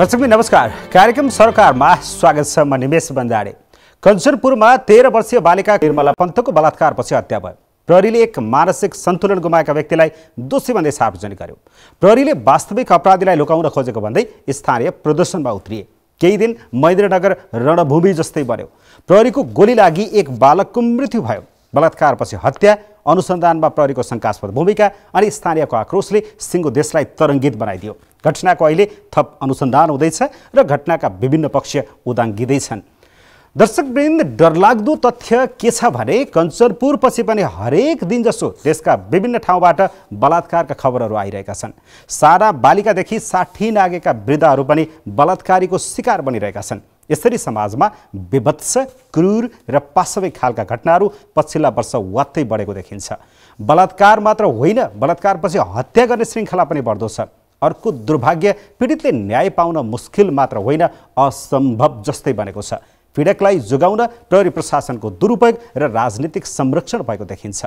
दर्शकबिन नमस्कार। कार्यक्रम सरकारमा स्वागत छ। म निमेश बन्जाडे। कञ्चनपुरमा 13 वर्षीय बालिका निर्मला पन्तको बलात्कारपछि हत्या भयो। प्रहरीले एक मानसिक सन्तुलन गुमाएका व्यक्तिलाई दोषी भन्दै सार्वजनिक गर्यो। प्रहरीले वास्तविक अपराधीलाई लुकाउन खोजेको भन्दै स्थानीय प्रदर्शनमा उत्रिए। केही दिन महेन्द्रनगर रणभूमि जस्तै बन्यो। प्रहरीको गोली लागि एक बालकको मृत्यु भयो। बलात्कारपछि हत्या, अनुसन्धानमा प्रहरीको शङ्कास्पद भूमिका अनि स्थानीयको आक्रोशले सिङ्गो देशलाई तरङ्गित बनाइदियो। घटनाको अहिले थप अनुसन्धान हुँदैछ र घटनाका विभिन्न पक्ष उदाङ्गिँदैछन्। दर्शकवृन्द, डरलाग्दो तथ्य के छ भने कञ्चनपुरपछि पनि हरेक दिन जसो देशका विभिन्न ठाउँबाट बलात्कारका खबरहरू आइरहेका छन्। साना बालिकादेखि 60 नागेका वृद्धहरू पनि बलात्कारीको शिकार बनिरहेका छन्। यसरी समाजमा विभत्स, क्रूर र पाशविक खालका घटनाहरू पछिल्ला वर्ष वात्तै बढेको देखिन्छ। बलात्कार मात्र होइन, बलात्कारपछि हत्या गर्ने श्रृङ्खला पनि बढ्दो छ। अर्को दुर्भाग्य, पीडितले न्याय पाउन मुस्किल मात्र होइन, असम्भव जस्तै बनेको छ। पीडकलाई जोगाउन प्रहरी प्रशासनको दुरुपयोग र राजनीतिक संरक्षण भएको देखिन्छ।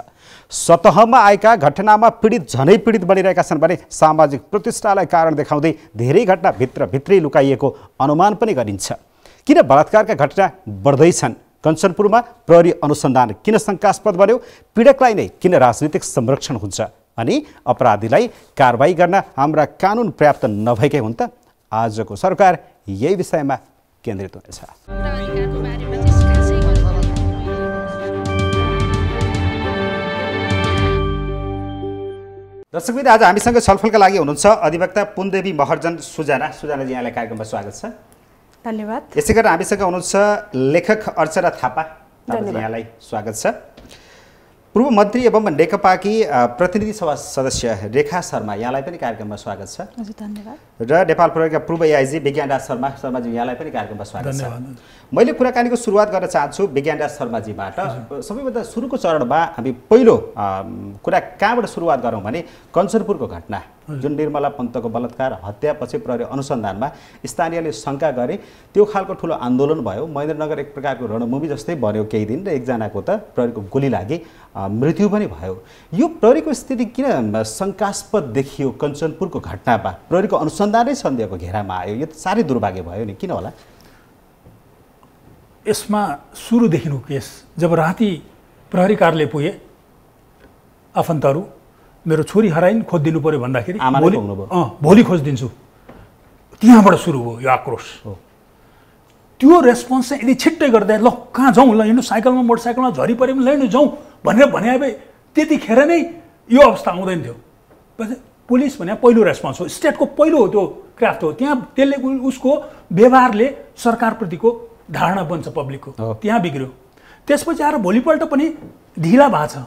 सतहमा आएका घटनामा पीडित झनै पीडित बनिरहेका छन् भने सामाजिक प्रतिष्ठालाई कारण देखाउँदै धेरै घटना भित्रभित्रै लुकाइएको अनुमान पनि गरिन्छ। किन बलात्कारका घटना बढ्दैछन्? कञ्चनपुरमा प्रहरी अनुसन्धान किन शङ्कास्पद बन्यो? पीडकलाई नै किन राजनीतिक संरक्षण हुन्छ? अनि अपराधीलाई कारबाही गर्न हाम्रा कानुन पर्याप्त नभएकै हुन् त? आजको सरकार यही विषयमा केन्द्रित हुनेछ। दर्शकबिन, आज हामीसँग छलफलका लागि हुनुहुन्छ अधिवक्ता पुनदेवी महर्जन सुजाना। सुजानाजी, यहाँलाई कार्यक्रममा स्वागत छ। धन्यवाद। यसै गरेर हामीसँग हुनुहुन्छ लेखक अर्चना थापा। यहाँलाई स्वागत छ। पूर्व मन्त्री एवं नेकपाकी प्रतिनिधि सभा सदस्य रेखा शर्मा, यहाँलाई पनि कार्यक्रममा स्वागत छ। हजुर, धन्यवाद। र नेपाल प्रहरीका पूर्व एआइजी विज्ञानराज शर्माजी, यहाँलाई पनि कार्यक्रममा स्वागत छ। मैले कुराकानीको सुरुवात गर्न चाहन्छु विज्ञानराज शर्माजीबाट। सबैभन्दा सुरुको चरणमा हामी पहिलो कुरा कहाँबाट सुरुवात गरौँ भने कञ्चनपुरको घटना, जुन निर्मला पन्तको बलात्कार हत्यापछि प्रहरी अनुसन्धानमा स्थानीयले शङ्का गरे, त्यो खालको ठुलो आन्दोलन भयो। महेन्द्रनगर एक प्रकारको रणभूमि जस्तै बन्यो केही दिन, र एकजनाको त प्रहरीको गोली लागि मृत्यु पनि भयो। यो प्रहरीको स्थिति किन शङ्कास्पद देखियो? कञ्चनपुरको घटनामा प्रहरीको अनुसन्धानै सन्देहको घेरामा आयो। यो त साह्रै दुर्भाग्य भयो नि, किन होला? यसमा सुरुदेखिको केस जब राति प्रहरी कार्यालय पुगे, आफन्तहरू मेरो छोरी हराइन्, खोजिदिनु पऱ्यो भन्दाखेरि भोलि खोजिदिन्छु, त्यहाँबाट सुरु भयो यो आक्रोश। त्यो रेस्पोन्स चाहिँ यदि छिट्टै गर्दा ल कहाँ जाउँ, ल हिँड्नु, साइकलमा मोटरसाइकलमा झरी पऱ्यो भने ल हिँड्नु जाउँ भनेर भने भए त्यतिखेर नै यो अवस्था आउँदैन थियो। पुलिस भने पहिलो रेस्पोन्स हो, स्टेटको पहिलो हो, त्यो क्राफ्ट हो। त्यहाँ त्यसले उसको व्यवहारले सरकारप्रतिको धारणा बन्छ पब्लिकको, त्यहाँ बिग्रियो। त्यसपछि आएर भोलिपल्ट पनि ढिला भएको छ।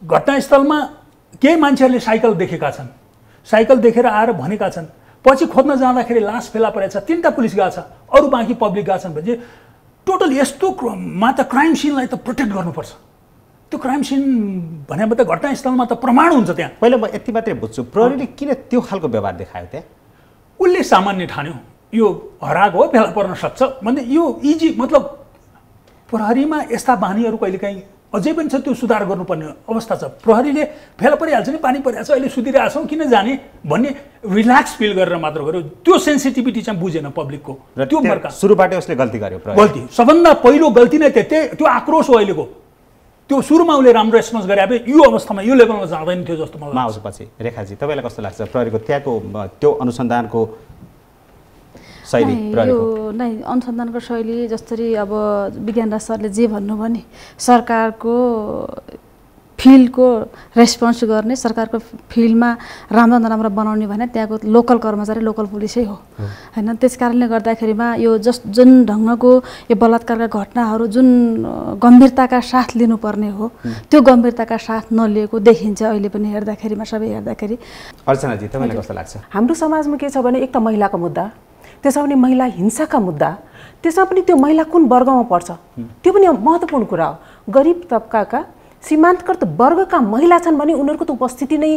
घटनास्थलमा केही मान्छेहरूले साइकल देखेका छन्, साइकल देखेर आएर भनेका छन्। पछि खोज्न जाँदाखेरि लास फेला परेछ, 3टा पुलिस गएको छ, अरू बाँकी पब्लिक गएको छन् भने टोटल यस्तोमा त क्राइम सिनलाई त प्रोटेक्ट गर्नुपर्छ। त्यो क्राइम सिन भनेको त घटनास्थलमा त प्रमाण हुन्छ। त्यहाँ पहिला म यति मात्रै बुझ्छु, प्रहरीले किन त्यो खालको व्यवहार देखायो? त्यहाँ उसले सामान्य ठान्यो यो हराएको हो, फेला पर्न सक्छ भन्ने। यो इजी, मतलब प्रहरीमा यस्ता बानीहरू कहिलेकाहीँ अझै पनि छ, त्यो सुधार गर्नुपर्ने अवस्था छ। प्रहरीले फेला परिहाल्छ नि, पानी परिहाल्छ, अहिले सुतिरहेको छौँ किन जाने भन्ने रिल्याक्स फिल गरेर मात्र गर्यो। त्यो सेन्सिटिभिटी चाहिँ बुझेन पब्लिकको। र त्यो मर्का सुरुबाटै उसले गल्ती गर्यो। गल्ती सबभन्दा पहिलो गल्ती नै त्यो आक्रोश हो अहिलेको। त्यो सुरुमा उसले राम्रो रेस्पोन्स गरे भए यो अवस्थामा यो लेभलमा जाँदैन थियो जस्तो मलाई लाग्छ। पछि रेखाजी, तपाईँलाई कस्तो लाग्छ प्रहरीको त्यहाँको त्यो अनुसन्धानको शैली? यो नै अनुसन्धानको शैली जसरी अब विज्ञानराज सरले जे भन्नुभयो नि, सरकारको फिल्डको रेस्पोन्स गर्ने, सरकारको फिल्डमा राम्रो नराम्रो बनाउने भने त्यहाँको लोकल कर्मचारी, लोकल पुलिसै हो होइन। त्यस कारणले गर्दाखेरिमा यो जुन ढङ्गको यो बलात्कारका घटनाहरू जुन गम्भीरताका साथ लिनुपर्ने हो, त्यो गम्भीरताका साथ नलिएको देखिन्छ अहिले पनि हेर्दाखेरिमा, सबै हेर्दाखेरि। अर्चनाजी, तपाईँलाई कस्तो लाग्छ? हाम्रो समाजमा के छ भने एक त महिलाको मुद्दा, त्यसमा पनि महिला हिंसाका मुद्दा, त्यसमा पनि त्यो महिला कुन वर्गमा पर्छ त्यो पनि महत्त्वपूर्ण कुरा हो। गरिब तबकाका सीमान्तकृत वर्गका महिला छन् भने उनीहरूको त उपस्थिति नै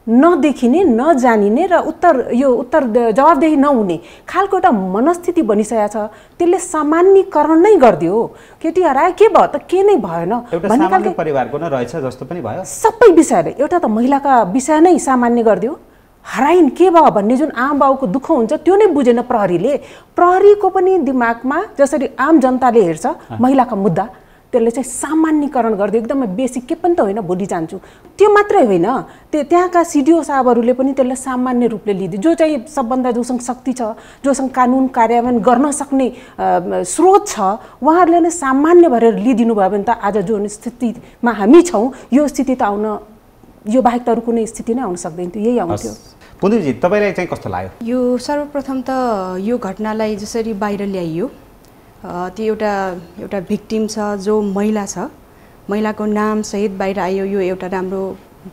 नदेखिने, नजानिने र उत्तर जवाबदेही नहुने खालको एउटा मनस्थिति बनिसकेको छ। त्यसले सामान्यकरण नै गरिदियो। केटी हरायो के भयो त, के नै भएन भन्ने खालको परिवारको न रहेछ जस्तो पनि भयो। सबै विषयले एउटा त महिलाका विषय नै सामान्य गरिदियो। हराइन् के भयो भन्ने जुन आम बाउको दुःख हुन्छ त्यो नै बुझेन प्रहरीले। प्रहरीको पनि दिमागमा जसरी आम जनताले हेर्छ महिलाका मुद्दा त्यसले चाहिँ सामान्यकरण गर्दै एकदमै बेसिक के पनि त होइन भोलि जान्छु त्यो मात्रै होइन त्यहाँका सिडिओ साहबहरूले पनि त्यसलाई सामान्य रूपले लिदिए। जो चाहिँ सबभन्दा जोसँग शक्ति छ जोसँग कानुन कार्यान्वयन गर्न सक्ने स्रोत छ उहाँहरूले नै सामान्य भएर लिदिनु भयो भने त आज जुन स्थितिमा हामी छौँ यो स्थिति त आउन यो बाहेक त अरू कुनै स्थिति नै आउन सक्दैन थियो। यही आउँथ्यो। पुण्यजी तपाईँलाई चाहिँ कस्तो लाग्यो? यो सर्वप्रथम त यो घटनालाई जसरी बाहिर ल्याइयो त्यो एउटा भिक्टिम छ जो महिला छ महिलाको नाम सहित बाहिर आयो यो एउटा राम्रो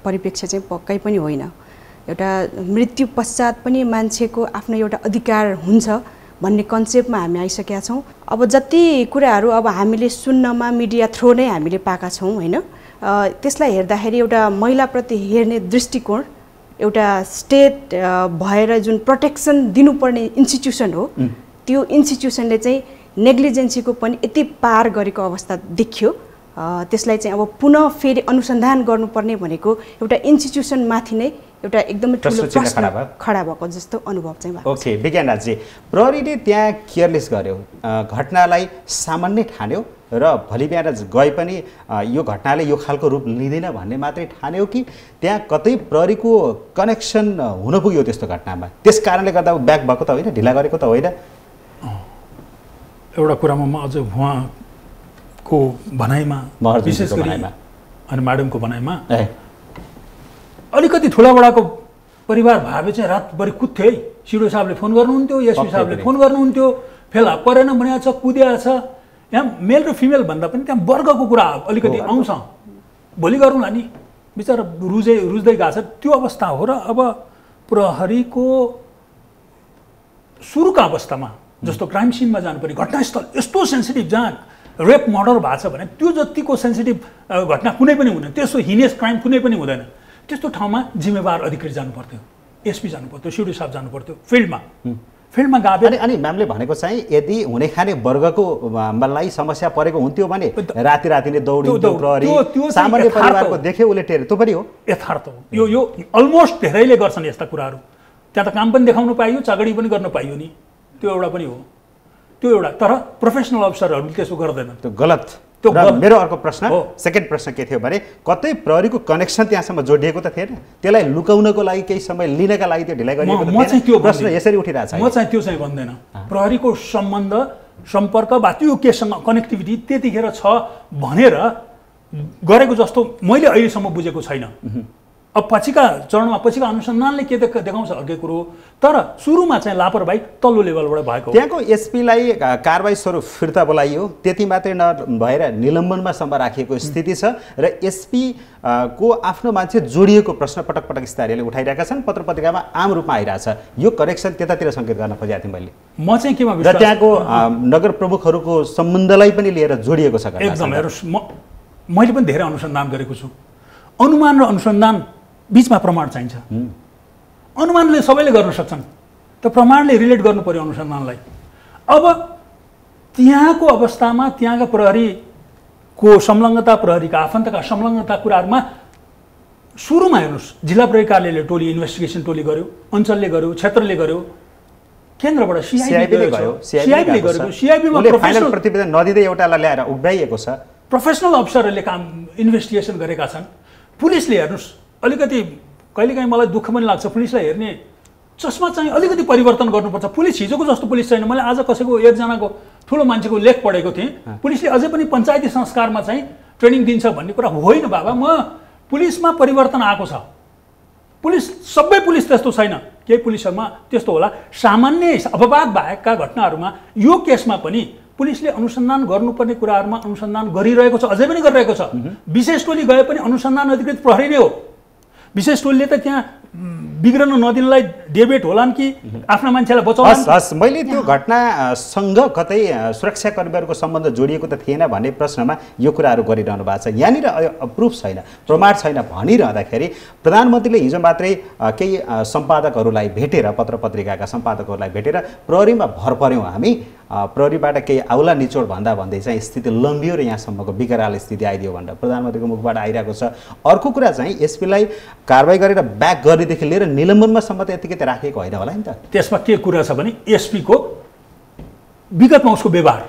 परिप्रेक्ष्य चाहिँ पक्कै पनि होइन। एउटा मृत्यु पश्चात पनि मान्छेको आफ्नो एउटा अधिकार हुन्छ भन्ने कन्सेप्टमा हामी आइसकेका छौँ। अब जति कुराहरू अब हामीले सुन्नमा मिडिया थ्रो नै हामीले पाएका छौँ होइन त्यसलाई हेर्दाखेरि एउटा महिलाप्रति हेर्ने दृष्टिकोण एउटा स्टेट भएर जुन प्रोटेक्सन दिनुपर्ने इन्स्टिट्युसन हो त्यो इन्स्टिट्युसनले चाहिँ नेग्लिजेन्सीको पनि यति पार गरेको अवस्था देखियो। त्यसलाई चाहिँ अब पुनः फेरि अनुसन्धान गर्नुपर्ने भनेको एउटा इन्स्टिट्युसनमाथि नै एउटा एकदमै ठुलो प्रश्न खडा भएको जस्तो अनुभव चाहिँ भएको। ओके विज्ञानराजी प्रहरीले त्यहाँ केयरलेस गर्यो घटनालाई सामान्य ठान्यो र भोलि बिहान गए पनि यो घटनाले यो खालको रूप लिँदैन भन्ने मात्रै ठान्यो कि त्यहाँ कतै प्रहरीको कनेक्सन हुन पुग्यो त्यस्तो घटनामा त्यस कारणले गर्दा ब्याक भएको त होइन ढिला गरेको त होइन? एउटा कुरामा म अझ उहाँको भनाइमा विशेष गरी अनि म्याडमको भनाइमा अलिकति ठुलाबडाको परिवार भावे चाहिँ रातभरि कुद्थ्यो है। सिडिओ साहबले फोन गर्नुहुन्थ्यो एसपी साहबले फोन गर्नुहुन्थ्यो फेला परेन भनेको छ कुदिया छ। यहाँ मेल र फिमेल भन्दा पनि त्यहाँ वर्गको कुरा अलिकति आउँछ भोलि गरौँला नि बिचरा रुज्दै गएको छ त्यो अवस्था हो। र अब प्रहरीको सुरुका अवस्थामा जस्तो क्राइम सिनमा जानुपर्ने घटनास्थल यस्तो सेन्सिटिभ जहाँ रेप मर्डर भएको छ भने त्यो जतिको सेन्सिटिभ घटना कुनै पनि हुँदैन त्यस्तो हिनेस क्राइम कुनै पनि हुँदैन। त्यस्तो ठाउँमा जिम्मेवार अधिकारी जानु पर्थ्यो एसपी जानु पर्थ्यो सिडिओ साहब जानु पर्थ्यो फिल्डमा गए। अनि म्यामले भनेको चाहिँ यदि हुने खाने वर्गको मलाई समस्या परेको हुन्थ्यो भने राति नै दौडिन्थ्यो प्रहरी सामान्य परिवारको देख्यो उसले टेर्यो त्यो पनि हो यथार्थ हो। यो अलमोस्ट धेरैले गर्छन् यस्ता कुराहरू त्यहाँ त काम पनि देखाउनु पाइयो चाकडी पनि गर्न पाइयो नि त्यो एउटा पनि हो त्यो एउटा तर प्रोफेसनल अफिसरहरूले त्यसो गर्दैन त्यो गलत। मेरो अर्को प्रश्न सेकेन्ड प्रश्न के थियो भने कतै प्रहरीको कनेक्सन त्यहाँसम्म जोडिएको त थिएन त्यसलाई लुकाउनको लागि केही समय लिनका लागि त्यो ढिलाइ गरिएको म चाहिँ त्यो प्रश्न यसरी उठिरहेछ। म चाहिँ त्यो चाहिँ भन्दैन प्रहरीको सम्बन्ध सम्पर्क वा त्यो केससँग कनेक्टिभिटी त्यतिखेर छ भनेर गरेको जस्तो मैले अहिलेसम्म बुझेको छैन। अब पछिका चरणमा पछिका अनुसन्धानले के देखाउँछ अर्कै कुरो तर सुरुमा चाहिँ लापरवाही तल्लो लेभलबाट भएको। त्यहाँको एसपीलाई कारबाही स्वरूप फिर्ता बोलाइयो त्यति मात्रै नभएर निलम्बनमा सम्म राखिएको स्थिति छ र एसपी को आफ्नो मान्छे जोडिएको प्रश्न पटक पटक स्थानीयले उठाइरहेका छन् पत्र पत्रिकामा आम रूपमा आइरहेछ यो कनेक्सन त्यतातिर सङ्केत गर्न खोजेको थिएँ मैले। म चाहिँ केमा र त्यहाँको नगर प्रमुखहरूको सम्बन्धलाई पनि लिएर जोडिएको छ एकदम हेर्नुहोस् मैले पनि धेरै अनुसन्धान गरेको छु अनुमान र अनुसन्धान बीचमा प्रमाण चाहिन्छ। अनुमानले सबैले गर्न सक्छन् त प्रमाणले रिलेट गर्नु पर्यो अनुसन्धानलाई। अब त्यहाँको अवस्थामा त्यहाँका प्रहरीको संलग्नता प्रहरीका आफन्तका संलग्नता कुराहरूमा सुरुमा हेर्नुहोस् जिल्ला प्रहरी कार्यालयले टोली इन्भेस्टिगेसन टोली गर्यो अञ्चलले गर्यो क्षेत्रले गर्यो केन्द्रबाट सिआइबीले गरेको सिआइबीमा फाइनल प्रतिवेदन नदिँदै एउटालाई ल्याएर उभ्याइएको छ प्रोफेसनल अफिसरहरूले काम इन्भेस्टिगेसन गरेका छन्। पुलिसले हेर्नुहोस् अलिकति कहिलेकाहीँ मलाई दुःख पनि लाग्छ पुलिसलाई हेर्ने चस्मा चाहिँ अलिकति परिवर्तन गर्नुपर्छ। पुलिस हिजोको जस्तो पुलिस छैन। मैले आज कसैको एकजनाको ठुलो मान्छेको लेख पढेको थिएँ पुलिसले अझै पनि पञ्चायती संस्कारमा चाहिँ ट्रेनिङ दिन्छ भन्ने कुरा होइन बाबा। म पुलिसमा परिवर्तन आएको छ पुलिस सबै पुलिस त्यस्तो छैन केही पुलिसहरूमा त्यस्तो होला सामान्य अपवाद बाहेकका घटनाहरूमा यो केसमा पनि पुलिसले अनुसन्धान गर्नुपर्ने कुराहरूमा अनुसन्धान गरिरहेको छ अझै पनि गरिरहेको छ। विशेष टोली गए पनि अनुसन्धान अधिकृत प्रहरी नै हो। विशेष टोलीले त त्यहाँ बिग्रन नदिनलाई डेबेट होलान् कि आफ्ना मान्छेलाई बचाउलान्। हस् मैले त्यो घटनासँग कतै सुरक्षाकर्मीहरूको सम्बन्ध जोडिएको त थिएन भन्ने प्रश्नमा यो कुराहरू गरिरहनु भएको छ। यहाँनिर प्रुफ छैन प्रमाण छैन भनिरहँदाखेरि प्रधानमन्त्रीले हिजो मात्रै केही सम्पादकहरूलाई भेटेर पत्र पत्रिकाका सम्पादकहरूलाई भेटेर प्रहरीमा भर पर्यौँ हामी प्रहरीबाट केही आउला निचोड भन्दै चाहिँ स्थिति लम्बियो र यहाँसम्मको विकराल स्थिति आइदियो भनेर प्रधानमन्त्रीको मुखबाट आइरहेको छ। अर्को कुरा चाहिँ एसपीलाई कारबाही गरेर ब्याक गर्नेदेखि लिएर निलम्बनमा सम्म त यतिकै राखेको होइन होला नि त। त्यसमा के कुरा छ भने एसपीको विगतमा उसको व्यवहार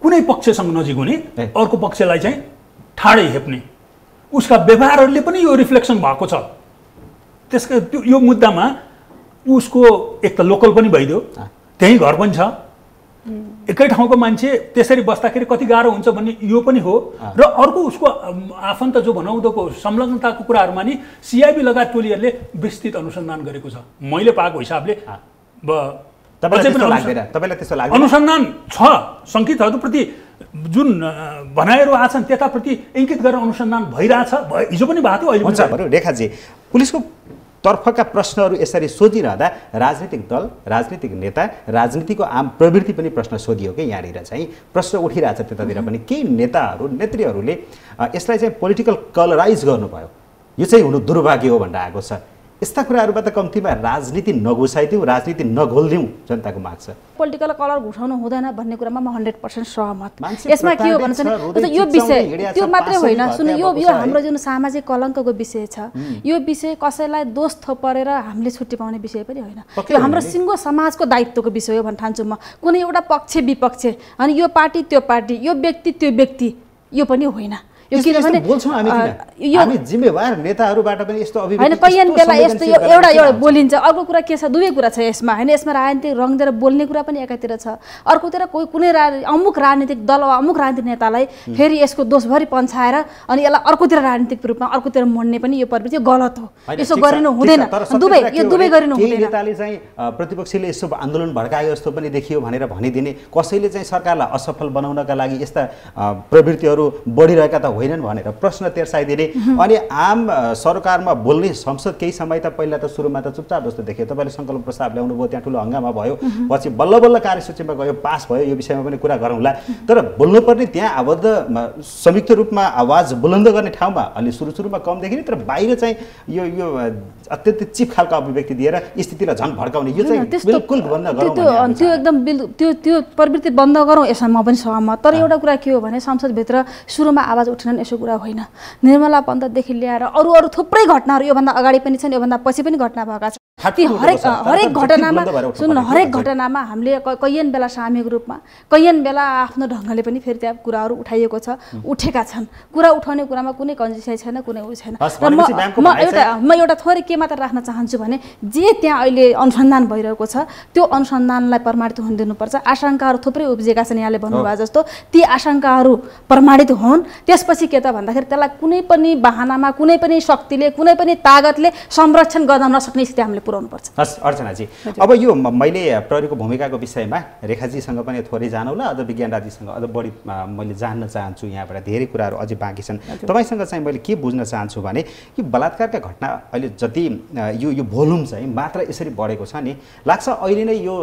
कुनै पक्षसँग नजिक हुने, अर्को पक्षलाई चाहिँ ठाडै हेप्ने, उसका व्यवहारहरूले पनि यो रिफ्लेक्सन भएको छ। त्यसको यो मुद्दामा उसको एक त लोकल पनि भइदियो, त्यही घर पनि छ, एकै ठाउँको मान्छे त्यसरी बस्दाखेरि कति गाह्रो हुन्छ भन्ने यो पनि हो। र अर्को उसको आफन्त जो भनौँदोको संलग्नताको कुराहरूमा नि सिआइबी लगायत टोलीहरूले विस्तृत अनुसन्धान गरेको छ। मैले पाएको हिसाबले अनुसन्धान छ, सङ्केतहरूप्रति जुन भनाइहरू आछन् त्यताप्रति इङ्गित गरेर अनुसन्धान भइरहेछ, हिजो पनि भएको थियो, अहिले पनि छ। रेखाजी, पुलिसको तर्फका प्रश्नहरू यसरी सोधिरहँदा राजनीतिक दल, राजनीतिक नेता, राजनीतिको आम प्रवृत्ति पनि प्रश्न सोधियो कि यहाँनिर चाहिँ प्रश्न उठिरहेछ त्यतातिर पनि। केही नेताहरू नेत्रीहरूले यसलाई चाहिँ पोलिटिकल कलराइज गर्नुभयो, यो चाहिँ हुनु दुर्भाग्य हो भनेर आएको छ। यस्ता कुराहरूमा त कम्तीमा राजनीति नघुसाइदिउँ, राजनीति नघोलिदिउँ जनताको माग छ। पोलिटिकल कलर घुसाउनु हुँदैन भन्ने कुरामा म 100% सहमत। यसमा के हो भने चाहिँ यो विषय त्यो मात्रै होइन, सुन्नु, यो हाम्रो जुन सामाजिक कलङ्कको विषय छ, यो विषय कसैलाई दोष थोपरेर हामीले छुट्टी पाउने विषय पनि होइन। यो हाम्रो सिङ्गो समाजको दायित्वको विषय हो भन्ने ठान्छु म। कुनै एउटा पक्ष विपक्ष अनि यो पार्टी त्यो पार्टी, यो व्यक्ति त्यो व्यक्ति, यो पनि होइन। यो किनभने हामी जिम्मेवार नेताहरूबाट पनि यस्तो होइन, कैयन बेला यस्तो एउटा बोलिन्छ। अर्को कुरा के छ, दुवै कुरा छ यसमा होइन। यसमा राजनीतिक रङ दिएर बोल्ने कुरा पनि एकातिर छ, अर्कोतिर कुनै अमुक राजनीतिक दल वा अमुक राजनीतिक नेतालाई फेरि यसको दोषभरि पन्छाएर अनि यसलाई अर्कोतिर राजनीतिक रूपमा अर्कोतिर मोड्ने पनि यो प्रवृत्ति गलत हो। यसो गरिनु हुँदैन, दुवै गरिनु हुँदैन। नेताले चाहिँ प्रतिपक्षले यसो आन्दोलन भड्कायो जस्तो पनि देखियो भनेर भनिदिने, कसैले चाहिँ सरकारलाई असफल बनाउनका लागि यस्ता प्रवृत्तिहरू बढिरहेका त होइनन् भनेर प्रश्न तेर्साइदिने। अनि आम सरकारमा बोल्ने संसद केही समय त पहिला त सुरुमा त चुपचाप जस्तो देखियो। तपाईँले सङ्कल्प प्रस्ताव ल्याउनु भयो, त्यहाँ ठुलो हङ्गामा भयो, पछि बल्ल बल्ल कार्यसूचीमा गयो, पास भयो, यो विषयमा पनि कुरा गरौँला। तर बोल्नुपर्ने त्यहाँ आबद्ध संयुक्त रूपमा आवाज बुलन्द गर्ने ठाउँमा अलि सुरुमा कम देखिने, तर बाहिर चाहिँ यो अत्यन्तै चिप खालको अभिव्यक्ति दिएर स्थितिलाई झन् भड्काउने, यो चाहिँ बिल्कुल बन्द गरौँ। त्यो एकदम त्यो प्रवृत्ति बन्द गरौँ, यसमा म पनि सहमत। तर एउटा कुरा के हो भने संसदभित्र सुरुमा आवाज उठेनन् यसो कुरा होइन। निर्मला पन्तदेखि ल्याएर अरू थुप्रै घटनाहरू योभन्दा अगाडि पनि छन्, योभन्दा पछि पनि घटना भएका छन्। ती हरेक घटनामा सुन्नु, हरेक घटनामा हामीले कैयन बेला सामूहिक रूपमा, कैयन बेला आफ्नो ढङ्गले पनि फेरि त्यहाँ कुराहरू उठाइएको छ, उठेका छन्। कुरा उठाउने कुरामा कुनै कन्जुसाइ छैन, कुनै उयो छैन। म एउटा थोरै के मात्र राख्न चाहन्छु भने जे त्यहाँ अहिले अनुसन्धान भइरहेको छ त्यो अनुसन्धानलाई प्रमाणित हुन दिनुपर्छ। आशंकाहरू थुप्रै उब्जेका छन्, यहाँले भन्नुभयो जस्तो, ती आशंकाहरू प्रमाणित हुन्। त्यसपछि के त भन्दाखेरि त्यसलाई कुनै पनि बहानामा, कुनै पनि शक्तिले, कुनै पनि तागतले संरक्षण गर्न नसक्ने स्थिति हामीले पुर्याउनुपर्छ। हस् अर्चनाजी, अब यो मैले प्रहरीको भूमिकाको विषयमा रेखाजीसँग पनि थोरै जानौँला, अझ विज्ञान राजीसँग अझ बढी मैले जान्न चाहन्छु। यहाँबाट धेरै कुराहरू अझै बाँकी छन्। तपाईँसँग चाहिँ मैले के बुझ्न चाहन्छु भने कि बलात्कारका घटना अहिले जति यो भोल्युम चाहिँ मात्रा यसरी बढेको छ नि, लाग्छ अहिले नै यो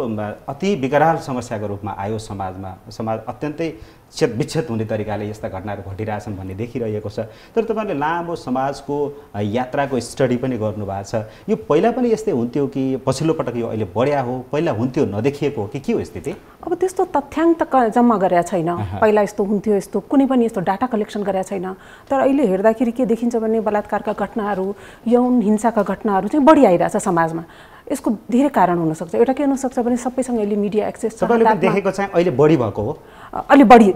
अति विकराल समस्याको रूपमा आयो समाजमा। समाज अत्यन्तै विच्छेद हुने तरिकाले यस्ता घटनाहरू घटिरहेछन् भन्ने देखिरहेको छ। तर तपाईँले लामो समाजको यात्राको स्टडी पनि गर्नुभएको छ। यो पहिला पनि यस्तै हुन्थ्यो कि पछिल्लो पटक यो अहिले बढ्या हो, पहिला हुन्थ्यो नदेखिएको हो कि के हो स्थिति? अब त्यस्तो तथ्याङ्क त जम्मा गरेका छैन। पहिला यस्तो हुन्थ्यो यस्तो कुनै पनि यस्तो डाटा कलेक्सन गरेका छैन। तर अहिले हेर्दाखेरि के देखिन्छ भने बलात्कारका घटनाहरू, यौन हिंसाका घटनाहरू चाहिँ बढी आइरहेछ समाजमा। यसको धेरै कारण हुनसक्छ। एउटा के हुनसक्छ भने सबैसँग अहिले मिडिया एक्सेस छ। तपाईँले देखेको चाहिँ अहिले बढी भएको हो, अलि बढी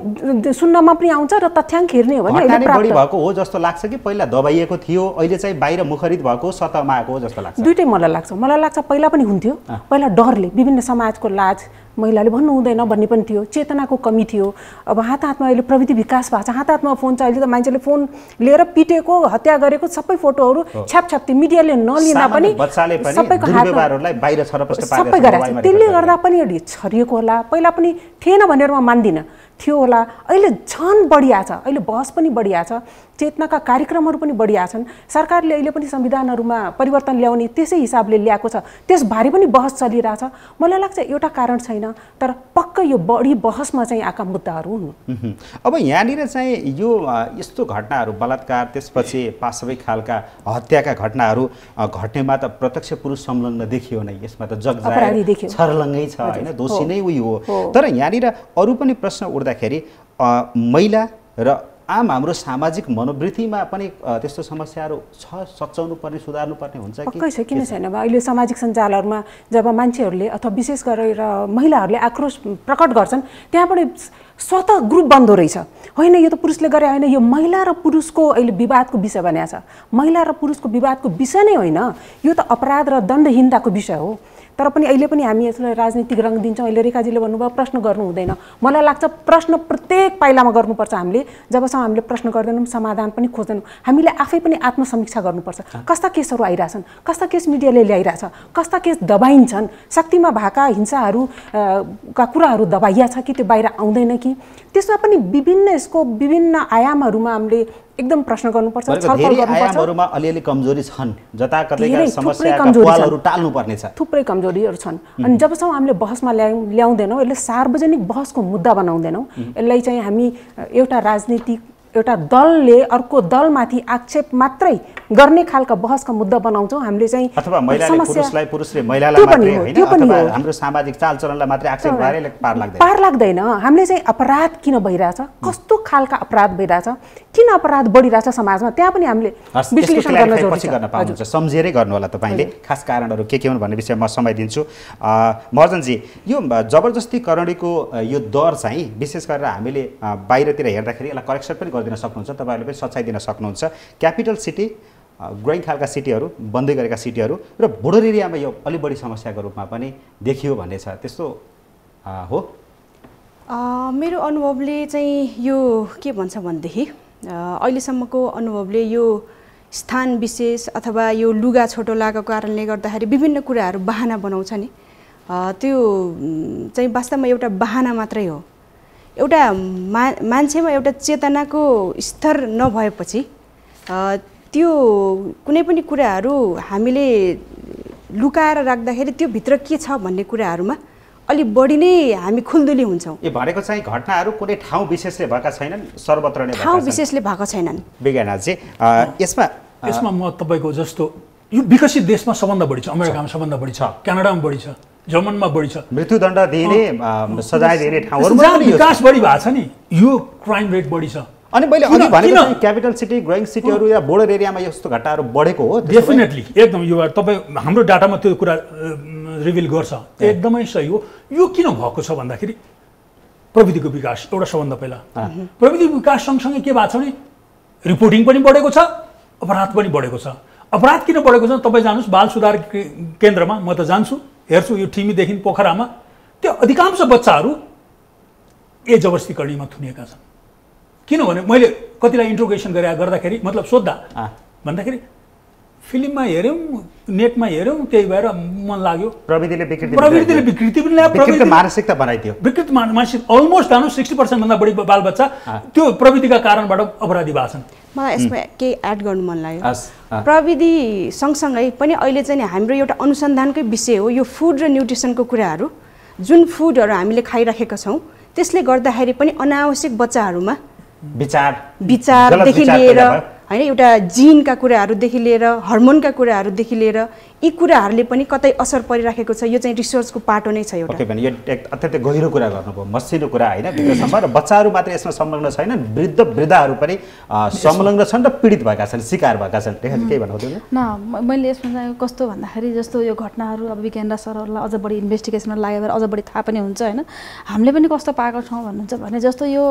सुन्नमा पनि आउँछ र तथ्याङ्क हेर्ने हो भने अहिले बढी भएको हो जस्तो लाग्छ कि पहिला दबाइएको थियो, अहिले चाहिँ बाहिर मुखरित भएको सतहमा आएको हो जस्तो लाग्छ? दुइटै मलाई लाग्छ पहिला पनि हुन्थ्यो। पहिला डरले, विभिन्न समाजको लाज, महिलाले भन्नु हुँदैन भन्ने पनि थियो, चेतनाको कमी थियो। अब हातमा अहिले प्रविधि विकास भएको छ, हातमा फोन छ। अहिले त मान्छेले फोन लिएर पिटेको, हत्या गरेको सबै फोटोहरू छ्यापछ्याप्ती मिडियाले नलिँदा पनि सबैको हातमा बाहिर छरपस्ट पारेको, सबै गरेको छ। त्यसले गर्दा पनि अलि छरिएको होला। पहिला पनि थिएन भनेर म मान्दिनँ, थियो होला। अहिले झन् बढिया छ, अहिले बहस पनि बढिया छ। चेतनाका कार्यक्रमहरू पनि बढिया छन्। सरकारले अहिले पनि संविधानहरूमा परिवर्तन ल्याउने त्यसै हिसाबले ल्याएको छ, त्यसबारे पनि बहस चलिरहेछ। मलाई लाग्छ एउटा कारण छैन, तर पक्कै यो बढी बहसमा चाहिँ आएका मुद्दाहरू हुन्। अब यहाँनिर चाहिँ यो यस्तो घटनाहरू बलात्कार त्यसपछि पाशविक खालका हत्याका घटनाहरू घट्नेमा त प्रत्यक्ष पुरुष संलग्न देखियो नै, यसमा त जगजाहेर छर्लङ्गै छ होइन, दोषी नै उही हो। तर यहाँनिर अरू पनि प्रश्न उठ्दाखेरि महिला र आम हाम्रो सामाजिक मनोवृत्तिमा पनि त्यस्तो समस्याहरू छ, सच्याउनु पर्ने सुधार्नु पर्ने हुन्छ कि? पक्कै छ, किन छैन। अब अहिले सामाजिक सञ्जालहरूमा जब मान्छेहरूले अथवा विशेष गरेर महिलाहरूले आक्रोश प्रकट गर्छन्, त्यहाँबाट स्वतः ग्रुप बन्दो रहेछ। होइन यो त पुरुषले गरे होइन, यो महिला र पुरुषको अहिले विवादको विषय बनेको छ। महिला र पुरुषको विवादको विषय नै होइन, यो त अपराध र दण्डहीनताको विषय हो। तर पनि अहिले पनि हामी यसलाई राजनीतिक रङ दिन्छौँ। अहिले रेखाजीले भन्नुभयो प्रश्न गर्नु हुँदैन। मलाई लाग्छ प्रश्न प्रत्येक पाइलामा गर्नुपर्छ हामीले। जबसम्म हामीले प्रश्न गर्दैनौँ, समाधान पनि खोज्दैनौँ, हामीले आफै पनि आत्मसमीक्षा गर्नुपर्छ। कस्ता केसहरू आइरहेछन्, कस्ता केस मिडियाले ल्याइरहेछ, कस्ता केस दबाइन्छन्, शक्तिमा भएका हिंसाहरू का कुराहरू दबाइया छ कि त्यो बाहिर आउँदैन कि, त्यसमा पनि यसको विभिन्न आयामहरूमा हामीले एकदम प्रश्न गर्नुपर्छ, छलफल गर्नुपर्छ। आयामहरूमा अलिअलि कमजोरी छन्, जताकतैका समस्याका पालहरू टाल्नु पर्ने छ, थुप्रै कमजोरीहरू छन्। अनि जबसम्म हामीले बहसमा ल्याउँदैनौँ, यसले सार्वजनिक बहसको मुद्दा बनाउँदैनौँ, यसलाई चाहिँ हामी एउटा राजनीतिक एउटा दलले अर्को दलमाथि आक्षेप मात्रै गर्ने खालका बहसका मुद्दा बनाउँछौँ हामीले चाहिँ, अथवा महिलाले पुरुषलाई, पुरुषले महिलालाई मात्रै होइन, अथवा हाम्रो सामाजिक चालचलनलाई मात्रै आक्षेप गरेर पार लाग्दैन। हामीले चाहिँ अपराध किन भइरहेछ, कस्तो खालका अपराध भइरहेछ, किन अपराध बढिरहेछ समाजमा, त्यहाँ पनि हामीले विश्लेषण गर्न जरुरी छ। सम्झिएरै गर्नु होला तपाईले, खास कारणहरू के हुन् भन्ने विषयमा म समय दिन्छु। महर्जनजी, यो जबरजस्तीकरणको यो दर चाहिँ विशेष गरेर हामीले बाहिरतिर हेर्दाखेरि यसलाई करेक्सन पनि गरिदिन सक्नुहुन्छ, तपाईँहरूले पनि सच्चाइ दिन सक्नुहुन्छ। क्यापिटल सिटी, ग्रोइङ खालका सिटीहरू, बन्दै गरेका सिटीहरू र बोर्डर एरियामा यो अलि बढी समस्याको रूपमा पनि देखियो भन्ने छ, त्यस्तो हो? मेरो अनुभवले चाहिँ यो के भन्छ भनेदेखि अहिलेसम्मको अनुभवले यो स्थान विशेष अथवा यो लुगा छोटो लागेको कारणले गर्दाखेरि विभिन्न कुराहरू बहाना बनाउँछ नि, त्यो चाहिँ वास्तवमा एउटा बहाना मात्रै हो। एउटा मान्छेमा एउटा चेतनाको स्तर नभएपछि त्यो कुनै पनि कुराहरू हामीले लुकाएर राख्दाखेरि त्यो भित्र के छ भन्ने कुराहरूमा अलि बढी नै हामी खुल्दुली हुन्छौँ। यो भनेको चाहिँ घटनाहरू कुनै ठाउँ विशेषले भएका छैनन्, सर्वत्र नै ठाउँ विशेषले भएका छैनन्। विज्ञानजी, यसमा म तपाईँको जस्तो यो विकसित देशमा सबभन्दा बढी छ, अमेरिकामा सबभन्दा बढी छ, क्यानाडामा बढी छ, जर्मनमा बढी छ, मृत्युदण्ड दिने सजाय दिने ठाउँहरुमा पनि विकास बढी भएको छ नि, यो क्राइम रेट बढी छ। अनि मैले अघि भनेको चाहिँ क्यापिटल सिटी, ग्रोइङ सिटीहरू या बोर्डर एरियामा यस्तो घटनाहरू बढेको हो। डेफिनेटली एकदम यो तपाईँ हाम्रो डाटामा त्यो कुरा रिभिल गर्छ, एकदमै सही हो। यो किन भएको छ भन्दाखेरि प्रविधिको विकास एउटा सबभन्दा पहिला। प्रविधिको विकास सँगसँगै के भएको छ भने रिपोर्टिङ पनि बढेको छ, अपराध पनि बढेको छ। अपराध किन बढेको छ तपाईँ जानुहोस् बाल सुधार केन्द्रमा, म त जान्छु हेर्छु, यो ठिमीदेखि पोखरामा त्यो अधिकांश बच्चाहरू जबरजस्तीकरणीमा थुनिएका छन्। किनभने मैले कतिलाई इन्ट्रोगेसन गर्दाखेरि मतलब सोद्धा भन्दाखेरि फिल्ममा हेऱ्यौँ, नेटमा हेऱ्यौँ, त्यही भएर मन लाग्यो। प्रविधिले विकृति पनि ल्यायो, विकृत मानसिकता बनाइदियो। विकृत मानसिक अलमोस्ट जानु 60% भन्दा बढी बालबच्चा त्यो प्रविधिका कारणबाट अपराधी भएको छन्। मलाई यसमा केही एड गर्नु मन लाग्यो। प्रविधि सँगसँगै पनि अहिले चाहिँ हाम्रो एउटा अनुसन्धानकै विषय हो यो फुड र न्युट्रिसनको कुराहरू। जुन फुडहरू हामीले खाइराखेका छौँ त्यसले गर्दाखेरि पनि अनावश्यक बच्चाहरूमा विचारदेखि लिएर होइन एउटा जिनका कुराहरूदेखि लिएर हर्मोनका कुराहरूदेखि लिएर यी कुराहरूले पनि कतै असर परिराखेको छ। यो चाहिँ रिसर्चको पाटो नै छ एउटा। ओके भने यो अत्यन्तै गहिरो कुरा गर्नुभयो, मसिनो कुरा होइन भित्रसम्म। र बच्चाहरू मात्र यसमा संलग्न छैनन्, वृद्धहरू पनि संलग्न छन् र पीडित भएका छन्, शिकार भएका छन्। रेखाजी केही भन्नुहुँदैन? न, मैले यसमा चाहिँ कस्तो भन्दाखेरि जस्तो यो घटनाहरू अब विज्ञान र सरहरूलाई अझ बढी इन्भेस्टिगेसनमा लाग्यो भने अझ बढी थाहा पनि हुन्छ होइन। हामीले पनि कस्तो पाएको छौँ भन्नुहुन्छ भने जस्तो यो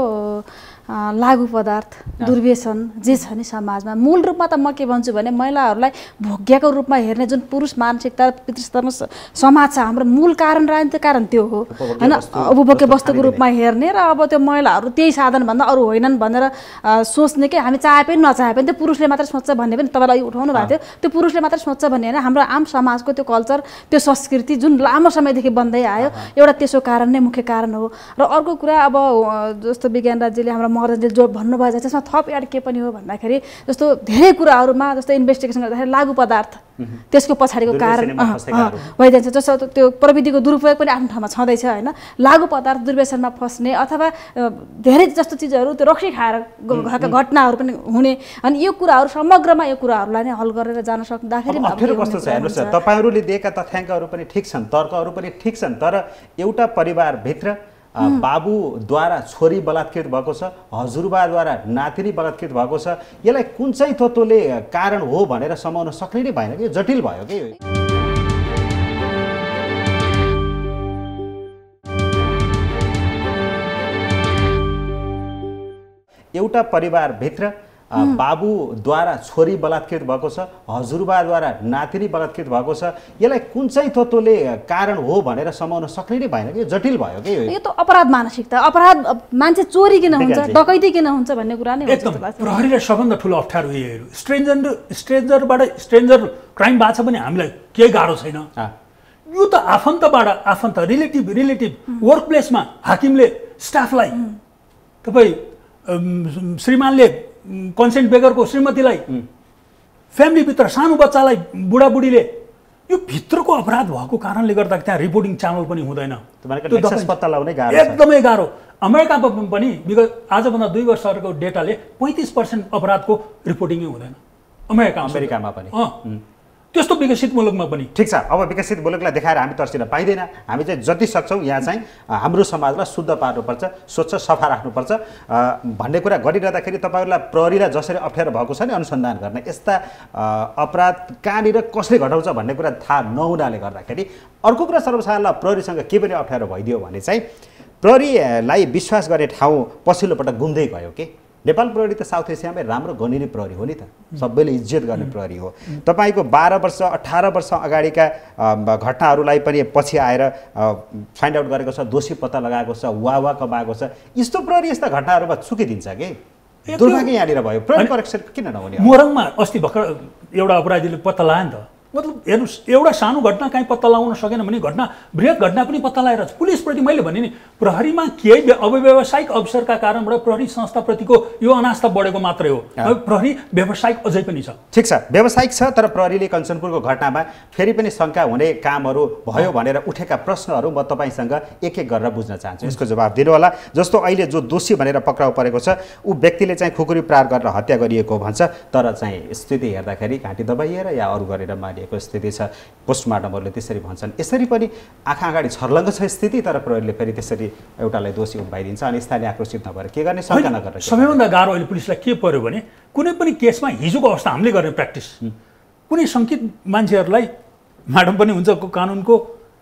लागु पदार्थ, दुर्व्यसन जे छ नि समाजमा, मूल रूपमा त म के भन्छु भने महिलाहरूलाई भोग्यको रूपमा हेर्ने जुन पुरुष मानसिकता पितृस्तरमा समाज छ हाम्रो, मूल कारण राजनीतिक कारण त्यो हो होइन। उपभोग्य वस्तुको रूपमा हेर्ने र अब त्यो महिलाहरू त्यही साधन भन्दा अरू होइनन् भनेर सोच्ने कि हामी चाहे पनि नचाहे पनि त्यो पुरुषले मात्र सोच्छ भन्ने पनि तपाईँलाई उठाउनु भएको थियो। त्यो पुरुषले मात्र सोच्छ भन्ने होइन, हाम्रो आम समाजको त्यो कल्चर, त्यो संस्कृति जुन लामो समयदेखि बन्दै आयो, एउटा त्यसो कारण नै मुख्य कारण हो। र अर्को कुरा अब जस्तो विज्ञान राज्यले हाम्रो महराजले जो भन्नुभयो त्यसमा थप एड के पनि हो भन्दाखेरि जस्तो धेरै कुराहरूमा जस्तो इन्भेस्टिगेसन गर्दाखेरि लागु पदार्थ त्यसको पछाडिको कारण भइदिन्छ। जस्तो त्यो प्रविधिको दुरुपयोग पनि आफ्नो ठाउँमा छँदैछ होइन, लागु पदार्थ दुर्व्यसनमा फस्ने अथवा धेरै जस्तो चिजहरू त्यो रक्सी खाएर गएका घटनाहरू पनि हुने। अनि यो कुराहरू समग्रमा यो कुराहरूलाई नै हल गरेर जान सक्दाखेरि अप्ठ्यारो कस्तो छ हेर्नुहोस्, तपाईँहरूले दिएका तथ्याङ्कहरू पनि ठिक छन्, तर्कहरू पनि ठिक छन्, तर एउटा परिवारभित्र बाबुद्वारा छोरी बलात्कृत भएको छ, हजुरबाद्वारा नातिनी बलात्कृत भएको छ, यसलाई कुन चाहिँ तत्त्वले कारण हो भनेर समाउन सक्ने नै भएन कि जटिल भयो कि। एउटा परिवारभित्र बाबुद्वारा छोरी बलात्कृत भएको छ, हजुरबाद्वारा नातिनी बलात्कृत भएको छ, यसलाई कुन चाहिँ तत्त्वले कारण हो भनेर समाउन सक्ने नै भएन कि जटिल भयो कि। यो त अपराध मानसिकता, अपराध मान्छे चोरी किन हुन्छ, डकैती किन हुन्छ भन्ने कुरा नै हो। प्रहरीलाई सबभन्दा ठुलो अप्ठ्यारो यही हो। स्ट्रेन्जरबाट स्ट्रेन्जर क्राइम भएको छ भने हामीलाई केही गाह्रो छैन। यो त आफन्त रिलेटिभ वर्क प्लेसमा हाकिमले स्टाफलाई, तपाईँ श्रीमानले कन्सेन्ट बेगरको श्रीमतीलाई, फ्यामिलीभित्र सानो बच्चालाई बुढाबुढीले, यो भित्रको अपराध भएको कारणले गर्दा त्यहाँ रिपोर्टिङ च्यानल पनि हुँदैन, एकदमै गाह्रो। अमेरिकामा पनि विगत आजभन्दा 2 वर्षहरूको डेटाले 35% अपराधको रिपोर्टिङै हुँदैन अमेरिकामा पनि। त्यस्तो विकसित मुलुकमा पनि। ठिक छ, अब विकसित मुलुकलाई देखाएर हामी तर्सिन पाइँदैन। हामी चाहिँ जति सक्छौँ यहाँ चाहिँ हाम्रो समाजलाई शुद्ध पार्नुपर्छ, स्वच्छ सफा राख्नुपर्छ भन्ने कुरा गरिरहँदाखेरि तपाईँहरूलाई प्रहरीलाई जसरी अप्ठ्यारो भएको छ नि अनुसन्धान गर्ने, यस्ता अपराध कहाँनिर कसले घटाउँछ भन्ने कुरा थाहा नहुनाले गर्दाखेरि अर्को कुरा सर्वसाधारणलाई प्रहरीसँग के पनि अप्ठ्यारो भइदियो भने चाहिँ प्रहरीलाई विश्वास गर्ने ठाउँ पछिल्लो पटक गुम्दै गयो कि। नेपाल प्रहरी त साउथ एसियामै राम्रो गनिने प्रहरी हो नि त, सबैले इज्जत गर्ने प्रहरी हो। तपाईँको 12 वर्ष 18 वर्ष अगाडिका घटनाहरूलाई पनि पछि आएर फाइन्ड आउट गरेको छ, दोषी पत्ता लगाएको छ, वाह कमाएको छ। यस्तो प्रहरी यस्ता घटनाहरूमा चुकिदिन्छ कि दुर्भाग्य यहाँनिर भयो। प्रहरी करेक्सन किन नहुने? मोरङमा अस्ति भर्खर एउटा अपराधीले पत्ता लगायो नि त। मतलब हेर्नुहोस्, एउटा सानो घटना कहीँ पत्ता लगाउन सकेन भने बृहत घटना पनि पत्ता लगाएर पुलिसप्रति मैले भने नि प्रहरीमा केही व्यावसायिक अवसरका कारणबाट प्रहरी संस्थाप्रतिको यो अनास्था बढेको मात्रै हो। प्रहरी व्यावसायिक अझै पनि छ। ठिक छ, व्यावसायिक छ, तर प्रहरीले कञ्चनपुरको घटनामा फेरि पनि शङ्का हुने कामहरू भयो भनेर उठेका प्रश्नहरू म तपाईँसँग एक एक गरेर बुझ्न चाहन्छु, यसको जवाब दिनु होला। जस्तो अहिले जो दोषी भनेर पक्राउ परेको छ ऊ व्यक्तिले चाहिँ खुकुरी प्रहार गरेर हत्या गरिएको भन्छ, तर चाहिँ स्थिति हेर्दाखेरि घाँटी दबाइएर या अरू गरेर मारिएको स्थिति छ। पोस्टमार्टमहरूले त्यसरी भन्छन्। यसरी पनि आँखा अगाडि छर्लङ्ग छ स्थिति, तर प्रहरीले फेरि त्यसरी एउटालाई दोषी उभाइदिन्छ अनि स्थानीय आक्रोशित नभएर के गर्ने, शङ्का नगरेर। सबैभन्दा गाह्रो अहिले पुलिसलाई के पर्यो भने कुनै पनि केसमा हिजोको अवस्था हामीले गर्ने प्र्याक्टिस, कुनै शङ्कित मान्छेहरूलाई म्याडम पनि हुन्छ कानुनको,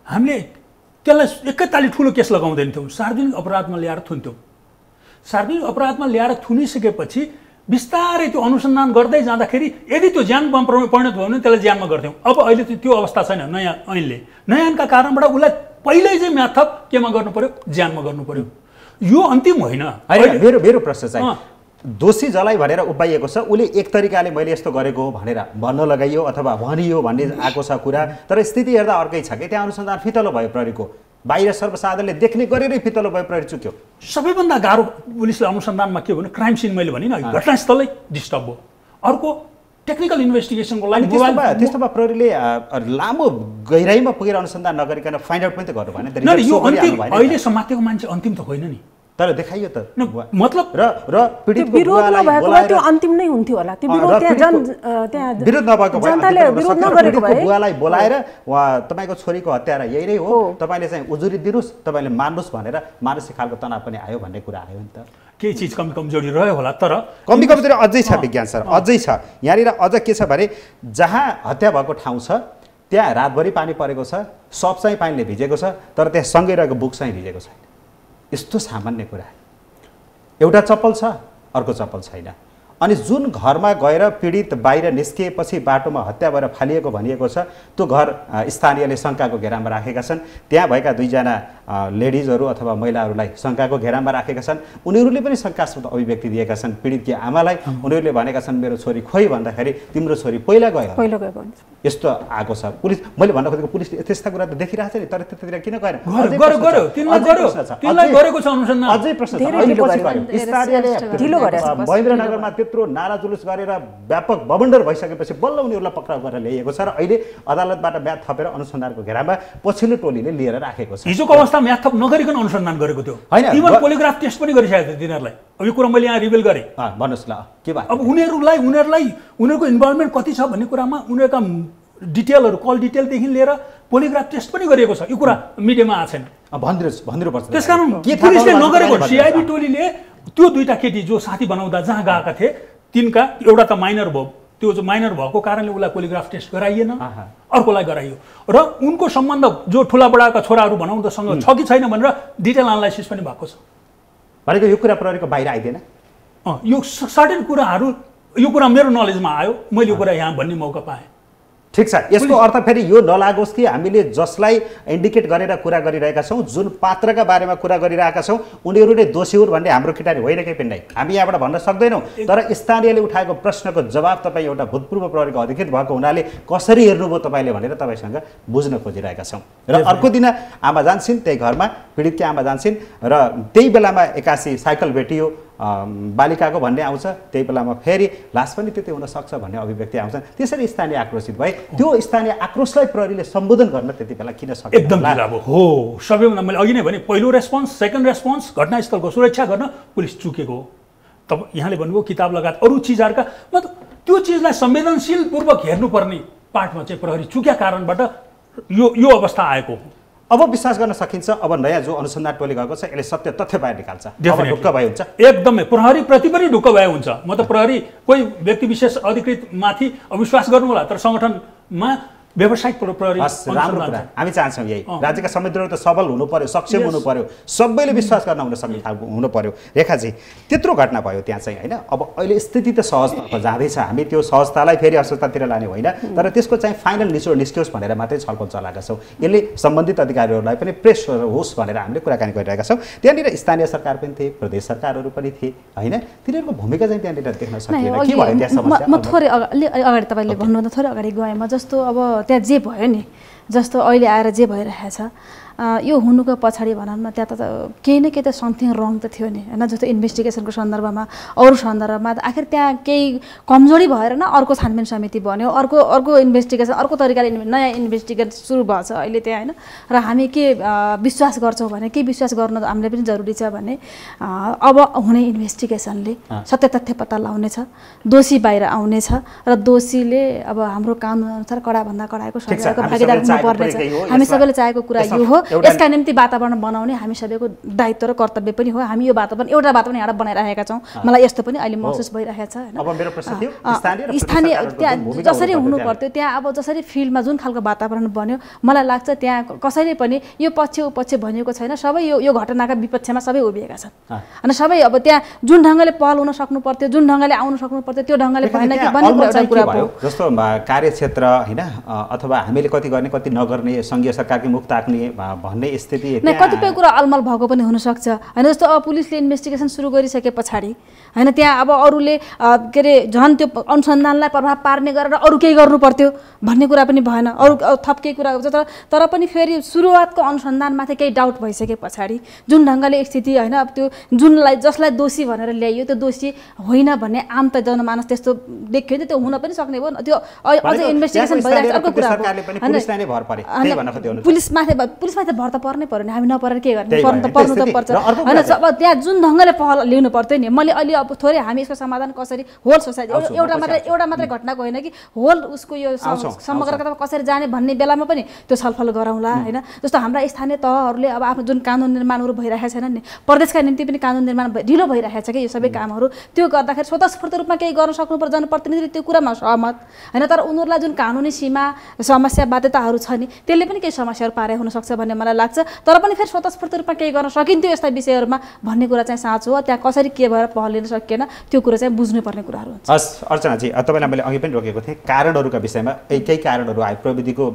हामीले त्यसलाई एकैताली ठुलो केस लगाउँदैन थियौँ, सार्वजनिक अपराधमा ल्याएर थुन्थ्यौँ। सार्वजनिक अपराधमा ल्याएर थुनिसकेपछि बिस्तारै त्यो अनुसन्धान गर्दै जाँदाखेरि यदि त्यो ज्यानमा परिणत भयो भने त्यसलाई ज्यानमा गर्थ्यौँ। अब अहिले त्यो अवस्था छैन। नयाँ ऐनले, नयाँ ऐनका कारणबाट उसलाई पहिल्यै चाहिँ म्याथप केमा गर्नु पर्यो, ज्यानमा गर्नु पर्यो। यो अन्तिम होइन। मेरो प्रश्न चाहिँ दोषी जसलाई भनेर उपाइएको छ उसले एक तरिकाले मैले यस्तो गरेको हो भनेर भन्न लगाइयो अथवा भनियो भन्ने आएको छ कुरा, तर स्थिति हेर्दा अर्कै छ कि त्यहाँ अनुसन्धान फितलो भयो प्रहरीको, बाहिर सर्वसाधारणले देख्ने गरेरै फितलो भयो, प्रहरी चुक्यो। सबैभन्दा गाह्रो पुलिसले अनुसन्धानमा के भन्नु, क्राइम सिन मैले भने घटनास्थलै डिस्टर्ब भयो। अर्को टेक्निकल इन्भेस्टिगेसनको लागि त्यस्तो भए प्रहरीले लामो गहिराइमा पुगेर अनुसन्धान नगरिकन फाइन्ड आउट पनि त गर्नु भएन। यो अन्तिम अहिले समातेको मान्छे अन्तिम त होइन नि, तर देखाइयो त मतलब र पीडितको विरोध नभएको भए त्यो अन्तिम नै हुन्थ्यो होला। त्यो विरोध त्यहाँ विरोध नभएको भए जनताले विरोध नगरेको भए बुवालाई बोलाएर तपाईको छोरीको हत्या यही नै हो, तपाईले चाहिँ उजुरी दिनुस्, तपाईले मान्नुस् भनेर मानसिक खालको तनाव पनि आयो भन्ने कुरा आयो नि त। केही चिज कमजोरी रह्यो होला, तर कमजोरी अझै छ विज्ञान सर, अझै छ। यहाँनिर अझ के छ भने जहाँ हत्या भएको ठाउँ छ त्यहाँ रातभरि पानी परेको छ, सब चाहिँ पानीले भिजेको छ, तर त्यहाँ सँगै रहेको बुक चाहिँ भिजेको छैन। यस्तो सामान्य कुरा, एउटा चप्पल छ अर्को चप्पल छैन, अनि जुन घरमा गएर पीडित बाहिर निस्किएपछि बाटोमा हत्या भएर फालिएको भनिएको छ त्यो घर स्थानीयले शङ्काको घेरामा राखेका छन्। त्यहाँ भएका दुईजना लेडिजहरू अथवा महिलाहरूलाई शङ्काको घेरामा राखेका छन्। उनीहरूले पनि शङ्कास्पद अभिव्यक्ति दिएका छन् पीडितकी आमालाई। उनीहरूले भनेका छन् मेरो छोरी खोइ भन्दाखेरि तिम्रो छोरी पहिला गयो यस्तो आएको छ। पुलिस मैले भन्न खोजेको पुलिसले त्यस्ता कुरा त देखिरहेको छ नि, तर त्यतातिर किन गएन? अझै प्रश्न महेन्द्रनगरमा त्यत्रो नारा जुलुस गरेर व्यापक बबन्डर भइसकेपछि बल्ल उनीहरूलाई पक्राउ गरेर ल्याइएको छ र अहिले अदालतबाट म्याद थपेर अनुसन्धानको घेरामा पछिल्लो टोलीले लिएर राखेको छ। हिजोको अवस्था म्याद थप नगरिकन अनुसन्धान गरेको थियो, इभन पोलिग्राफ टेस्ट पनि गरिसकेको थियो तिनीहरूलाई। अब यो कुरा मैले यहाँ रिभिल गरेँ। भन्नुहोस् ल के भयो? अब उनीहरूको इन्भल्भमेन्ट कति छ भन्ने कुरामा उनीहरूका डिटेलहरू कल डिटेलदेखि लिएर पोलिग्राफ टेस्ट पनि गरिएको छ। यो कुरा मिडियामा आएको छैन, भनिदिनुपर्छ। त्यसकारण पुलिसले नगरेको, सिआइबी टोलीले त्यो दुईटा केटी जो साथी बनाउँदा जहाँ गएका थिए तिनका एउटा त माइनर भयो, त्यो जो माइनर भएको कारणले उसलाई पोलिग्राफ टेस्ट गराइएन, अर्कोलाई गराइयो र उनको सम्बन्ध जो ठुला बडाका छोराहरू बनाउँदासँग छ कि छैन भनेर डिटेल एनालाइसिस पनि भएको छ। भनेको यो कुरा प्रहरीको बाहिर आइदिएन। यो सर्टेन कुराहरू, यो कुरा मेरो नलेजमा आयो, मैले यो कुरा यहाँ भन्ने मौका पाएँ। ठिक छ, यसको अर्थ फेरि यो नलागोस् कि हामीले जसलाई इन्डिकेट गरेर कुरा गरिरहेका छौँ, जुन पात्रका बारेमा कुरा गरिरहेका छौँ उनीहरू नै दोषी हुन् भन्ने हाम्रो किटानी होइन कि पिण्डै हामी यहाँबाट भन्न सक्दैनौँ। तर स्थानीयले उठाएको प्रश्नको जवाब तपाईँ एउटा भूतपूर्व प्रहरीको अधिकृत भएको हुनाले कसरी हेर्नुभयो तपाईँले भनेर तपाईँसँग बुझ्न खोजिरहेका छौँ। र अर्को दिन आमा जान्छन् त्यही घरमा, पीडितकी आमा जान्छन् र त्यही बेलामा एक्कासी साइकल भेटियो बालिकाको भन्ने आउँछ, त्यही बेलामा फेरि लास पनि त्यतै हुन सक्छ भन्ने अभिव्यक्ति आउँछन्। त्यसरी स्थानीय आक्रोशित भए। त्यो स्थानीय आक्रोशलाई प्रहरीले सम्बोधन गर्न त्यति बेला किन सकेन? एकदम हो, सबैभन्दा मैले अघि नै भने पहिलो रेस्पोन्स, सेकेन्ड रेस्पोन्स, घटनास्थलको सुरक्षा गर्न पुलिस चुकेको हो। तब यहाँले भन्नुभयो किताब लगायत अरू चिजहरूका, मतलब त्यो चिजलाई संवेदनशीलपूर्वक हेर्नुपर्ने पार्टमा चाहिँ प्रहरी चुक्या कारणबाट यो अवस्था आएको हो। अब विश्वास गर्न सकिन्छ अब नयाँ जो अनुसन्धान टोली गएको छ यसले सत्य तथ्य बाहिर निकाल्छ, अब ढुक्क भए हुन्छ। एकदमै प्रहरी प्रति पनि ढुक्क भए हुन्छ। म त प्रहरी कोही व्यक्ति विशेष अधिकृत माथि अविश्वास गर्नु होला, तर सङ्गठनमा व्यावसायिक प्रहरी राम्रो कुरा हामी चाहन्छौँ। यही राज्यका संविधानहरू त सबल हुनु पर्यो, सक्षम हुनु पर्यो, सबैले विश्वास गर्न हुन सक्ने खालको हुनु पर्यो। रेखाजी त्यत्रो घटना भयो त्यहाँ चाहिँ होइन, अब अहिले स्थिति त सहजतर्फ जाँदैछ, हामी त्यो सहजतालाई फेरि असहजतातिर लाने होइन, तर त्यसको चाहिँ फाइनल निचोड निस्कियोस् भनेर मात्रै छलफल चलाएका छौँ। यसले सम्बन्धित अधिकारीहरूलाई पनि प्रेस होस् भनेर हामीले कुराकानी गरिरहेका छौँ। त्यहाँनिर स्थानीय सरकार पनि थिए, प्रदेश सरकारहरू पनि थिए होइन, तिनीहरूको भूमिका चाहिँ त्यहाँनिर देख्न सकिएन। के भयो त्यहाँ समस्या? म थोरै अगाडि तपाईँले भन्नुभन्दा थोरै अगाडि गएँ म। जस्तो अब त्यहाँ जे भयो नि, जस्तो अहिले आएर जे भइरहेछ यो हुनुको पछाडि भनौँ न त्यहाँ त केही न केही त समथिङ रङ त थियो नि होइन। जस्तो इन्भेस्टिगेसनको सन्दर्भमा, अरू सन्दर्भमा त आखिर त्यहाँ केही कमजोरी भएर न अर्को छानबिन समिति बन्यो, अर्को इन्भेस्टिगेसन अर्को तरिकाले नयाँ इन्भेस्टिगेसन सुरु भएको छ अहिले त्यहाँ होइन। र हामी के विश्वास गर्छौँ भने, के विश्वास गर्नु हामीले पनि जरुरी छ भने अब हुने इन्भेस्टिगेसनले सत्य तथ्य पत्ता लगाउनेछ, दोषी बाहिर आउनेछ र दोषीले अब हाम्रो कानुनअनुसार कडाभन्दा कडाको सजायको भागीदार हुनुपर्नेछ। हामी सबैले चाहेको कुरा यो हो। यसका निम्ति वातावरण बनाउने हामी सबैको दायित्व र कर्तव्य पनि हो। हामी यो वातावरण एउटा वातावरण यहाँ बनाइरहेका छौँ। मलाई यस्तो पनि अहिले महसुस भइरहेको छ होइन। स्थानीय त्यहाँ जसरी हुनु पर्थ्यो, त्यहाँ अब जसरी फिल्डमा जुन खालको वातावरण बन्यो, मलाई लाग्छ त्यहाँ कसैले पनि यो पक्ष उपक्ष भनिएको छैन। सबै यो घटनाका विपक्षमा सबै उभिएका छन् अनि सबै अब त्यहाँ जुन ढङ्गले पहल हुन सक्नु पर्थ्यो, जुन ढङ्गले आउनु सक्नु पर्थ्यो, त्यो ढङ्गले भएन कि भन्ने एउटा कुरा भयो। जस्तो कार्यक्षेत्र होइन अथवा हामीले कति गर्ने कति नगर्ने, सङ्घीय सरकारकै मुख ताक्ने भन्ने स्थिति नै कतिपय कुरा अलमल भएको पनि हुनसक्छ होइन। जस्तो अब पुलिसले इन्भेस्टिगेसन सुरु गरिसके पछाडि होइन त्यहाँ अब अरूले के अरे झन् त्यो अनुसन्धानलाई प्रभाव पार्ने गरेर अरू केही गर्नु पर्थ्यो भन्ने कुरा पनि भएन, अरू थप केही कुरा हुन्छ। तर पनि फेरि सुरुवातको अनुसन्धानमाथि केही डाउट भइसके पछाडि जुन ढङ्गले स्थिति होइन अब त्यो जसलाई दोषी भनेर ल्याइयो त्यो दोषी होइन भन्ने आम त जनमानस त्यस्तो देख्यो नि, त्यो हुन पनि सक्ने भयो। त्यो अझै इन्भेस्टिगेसन भइरहेको अर्को कुरा पुलिसमाथि भर त पर्नै पर्यो नि, हामी नपरेर के गर्ने, पर्नु त पर्छ होइन। अब त्यहाँ जुन ढङ्गले पहल लिनु पर्थ्यो नि, मैले अहिले अब थोरै हामी यसको समाधान कसरी होल सोसाइटी एउटा मात्रै घटनाको होइन कि होल उसको यो समग्रतामा कसरी जाने भन्ने बेलामा पनि त्यो छलफल गरौँला होइन। जस्तो हाम्रा स्थानीय तहहरूले अब आफ्नो जुन कानुन निर्माणहरू भइरहेका छैनन् नि, प्रदेशका निम्ति पनि कानुन निर्माण ढिलो भइरहेको छ कि यो सबै कामहरू, त्यो गर्दाखेरि स्वतस्फूर्त रूपमा केही गर्न सक्नुपर्छ जनप्रतिनिधिले, त्यो कुरामा सहमत होइन। तर उनीहरूलाई जुन कानुनी सीमा समस्या बाध्यताहरू छ नि त्यसले पनि केही समस्याहरू पारे हुनसक्छ भन्ने मलाई लाग्छ। तर पनि फेरि स्वतस्फूर्त रूपमा केही गर्न सकिन्थ्यो यस्ता विषयहरूमा भन्ने कुरा चाहिँ साँचो हो। त्यहाँ कसरी के भएर पहल लिन सकिएन त्यो कुरा चाहिँ बुझ्नुपर्ने कुराहरू हुन्छ। हस् अर्चनाजी, तपाईँलाई मैले अघि पनि रोकेको थिएँ कारणहरूका विषयमा केही कारणहरू आयो, प्रविधिको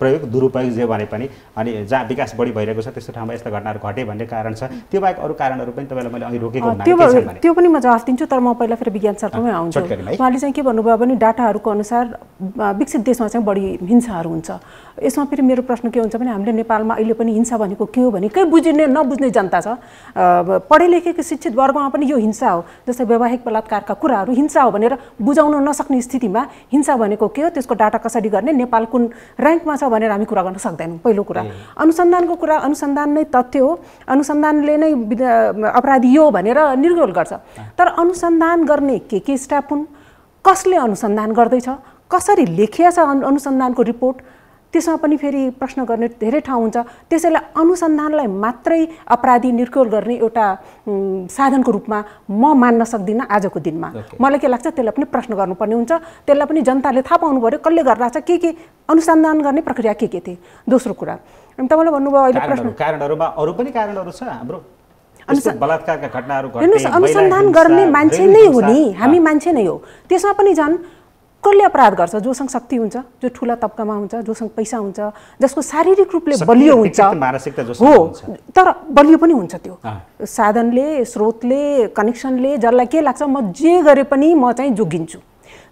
प्रयोग दुरुपयोग जे भने पनि, अनि जहाँ विकास बढी भइरहेको छ त्यस्तो ठाउँमा यस्ता घटनाहरू घटे भन्ने कारण छ। त्यो बाहेक अरू कारणहरू पनि तपाईँलाई मैले अघि रोकेको हुनाले त्यो पनि म जवाफ दिन्छु। तर म पहिला फेरि विज्ञान क्षेत्रमै आउँछु। उहाँले चाहिँ के भन्नुभयो भने डाटाहरूको अनुसार विकसित देशमा चाहिँ बढी हिंसाहरू हुन्छ। यसमा फेरि मेरो प्रश्न के हुन्छ भने हामीले नेपालमा अहिले पनि हिंसा भनेको के हो भने केही बुझ्ने नबुझ्ने जनता छ। पढे लेखेको शिक्षित वर्गमा पनि यो हिंसा हो, जस्तै वैवाहिक बलात्कारका कुराहरू हिंसा हो भनेर बुझाउन नसक्ने स्थितिमा हिंसा भनेको के हो, त्यसको डाटा कसरी गर्ने, नेपाल कुन र्याङ्कमा छ भनेर हामी कुरा गर्न सक्दैनौँ। पहिलो कुरा अनुसन्धानको कुरा, अनुसन्धान नै तथ्य हो, अनुसन्धानले नै अपराधी यो भनेर निर्गोल गर्छ। तर अनुसन्धान गर्ने के स्टाफ हुन्, कसले अनुसन्धान गर्दैछ, कसरी लेखिया छ अनुसन्धानको रिपोर्ट, त्यसमा पनि फेरि प्रश्न गर्ने धेरै ठाउँ हुन्छ। त्यसैले अनुसन्धानलाई मात्रै अपराधी निर्कोल गर्ने एउटा साधनको रूपमा म मान्न सक्दिनँ आजको दिनमा। मलाई के लाग्छ त्यसलाई पनि प्रश्न गर्नुपर्ने हुन्छ। त्यसलाई पनि जनताले थाहा पाउनु पऱ्यो कसले गरिरहेछ, के अनुसन्धान गर्ने प्रक्रिया के थिए। दोस्रो कुरा तपाईँले भन्नुभयो अहिले प्रश्न कारणहरूमा अरू पनि कारणहरू छ हाम्रो बलात्कारका घटनाहरू घट्ने। हेर्नुहोस् अनुसन्धान गर्ने मान्छे नै हो नि, हामी मान्छे नै हो। त्यसमा पनि झन् कसले अपराध गर्छ, जोसँग शक्ति हुन्छ, जो ठुला तबकामा हुन्छ, जोसँग पैसा हुन्छ, जसको शारीरिक रूपले बलियो हुन्छ हो, तर बलियो पनि हुन्छ। त्यो साधनले, स्रोतले, कनेक्सनले जसलाई के लाग्छ म जे गरे पनि म चाहिँ जोगिन्छु,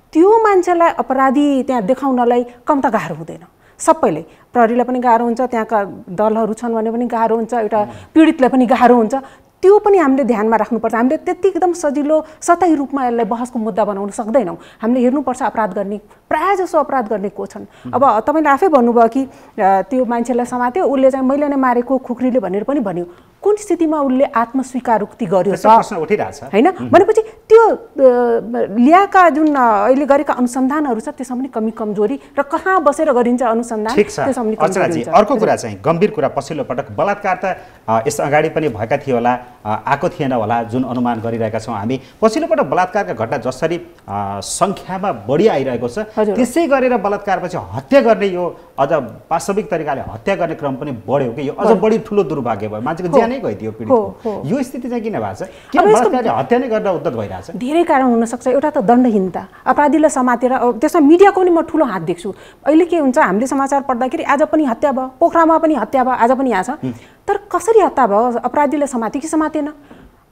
त्यो मान्छेलाई अपराधी त्यहाँ देखाउनलाई कम त गाह्रो हुँदैन। सबैले, प्रहरीलाई पनि गाह्रो हुन्छ, त्यहाँका दलहरू छन् भने पनि गाह्रो हुन्छ, एउटा पीडितलाई पनि गाह्रो हुन्छ। त्यो पनि हामीले ध्यानमा राख्नुपर्छ। हामीले त्यति एकदम सजिलो सतही रूपमा यसलाई बहसको मुद्दा बनाउन सक्दैनौँ। हामीले हेर्नुपर्छ अपराध गर्ने, प्रायः जसो अपराध गर्ने को छन्। अब तपाईँले आफै भन्नुभयो कि त्यो मान्छेलाई समात्यो, उसले चाहिँ मैले नै मारेको खुख्रीले भनेर पनि भन्यो। कुन स्थितिमा उसले आत्मस्वीकारोक्ति गर्यो होइन भनेपछि त्यो ल्याएका जुन अहिले गरेका अनुसन्धानहरू छ त्यसमा पनि कमी कमजोरी र कहाँ बसेर गरिन्छ अनुसन्धान त्यसमा पनि कमजोरी हुन्छ। अर्को कुरा चाहिँ गम्भीर कुरा, पछिल्लो पटक बलात्कार त यस अगाडि पनि भएका थिए होला, आएको थिएन होला जुन अनुमान गरिरहेका छौँ हामी। पछिल्लो पटक बलात्कारका घटना जसरी सङ्ख्यामा बढी आइरहेको छ त्यसै गरेर बलात्कारपछि हत्या गर्ने यो अझ वास्तविक तरिकाले हत्या गर्ने क्रम पनि बढ्यो कि यो अझ बढी ठुलो दुर्भाग्य भयो, मान्छेको ज्यानै गइदियो पीडितको। यो स्थिति चाहिँ किन भएको छ? किन बलात्कारले हत्या नै गर्न उद्यत भइरहेछ? धेरै कारण हुनसक्छ। एउटा त दण्डहीनता, अपराधीलाई समातेर त्यसमा मिडियाको पनि म ठुलो हात देख्छु। अहिले के हुन्छ हामीले समाचार पढ्दाखेरि आज पनि हत्या भयो, पोखरामा पनि हत्या भयो, आज पनि यहाँ छ। तर कसरी हत्या भयो, अपराधीलाई समात्यो कि समातेन,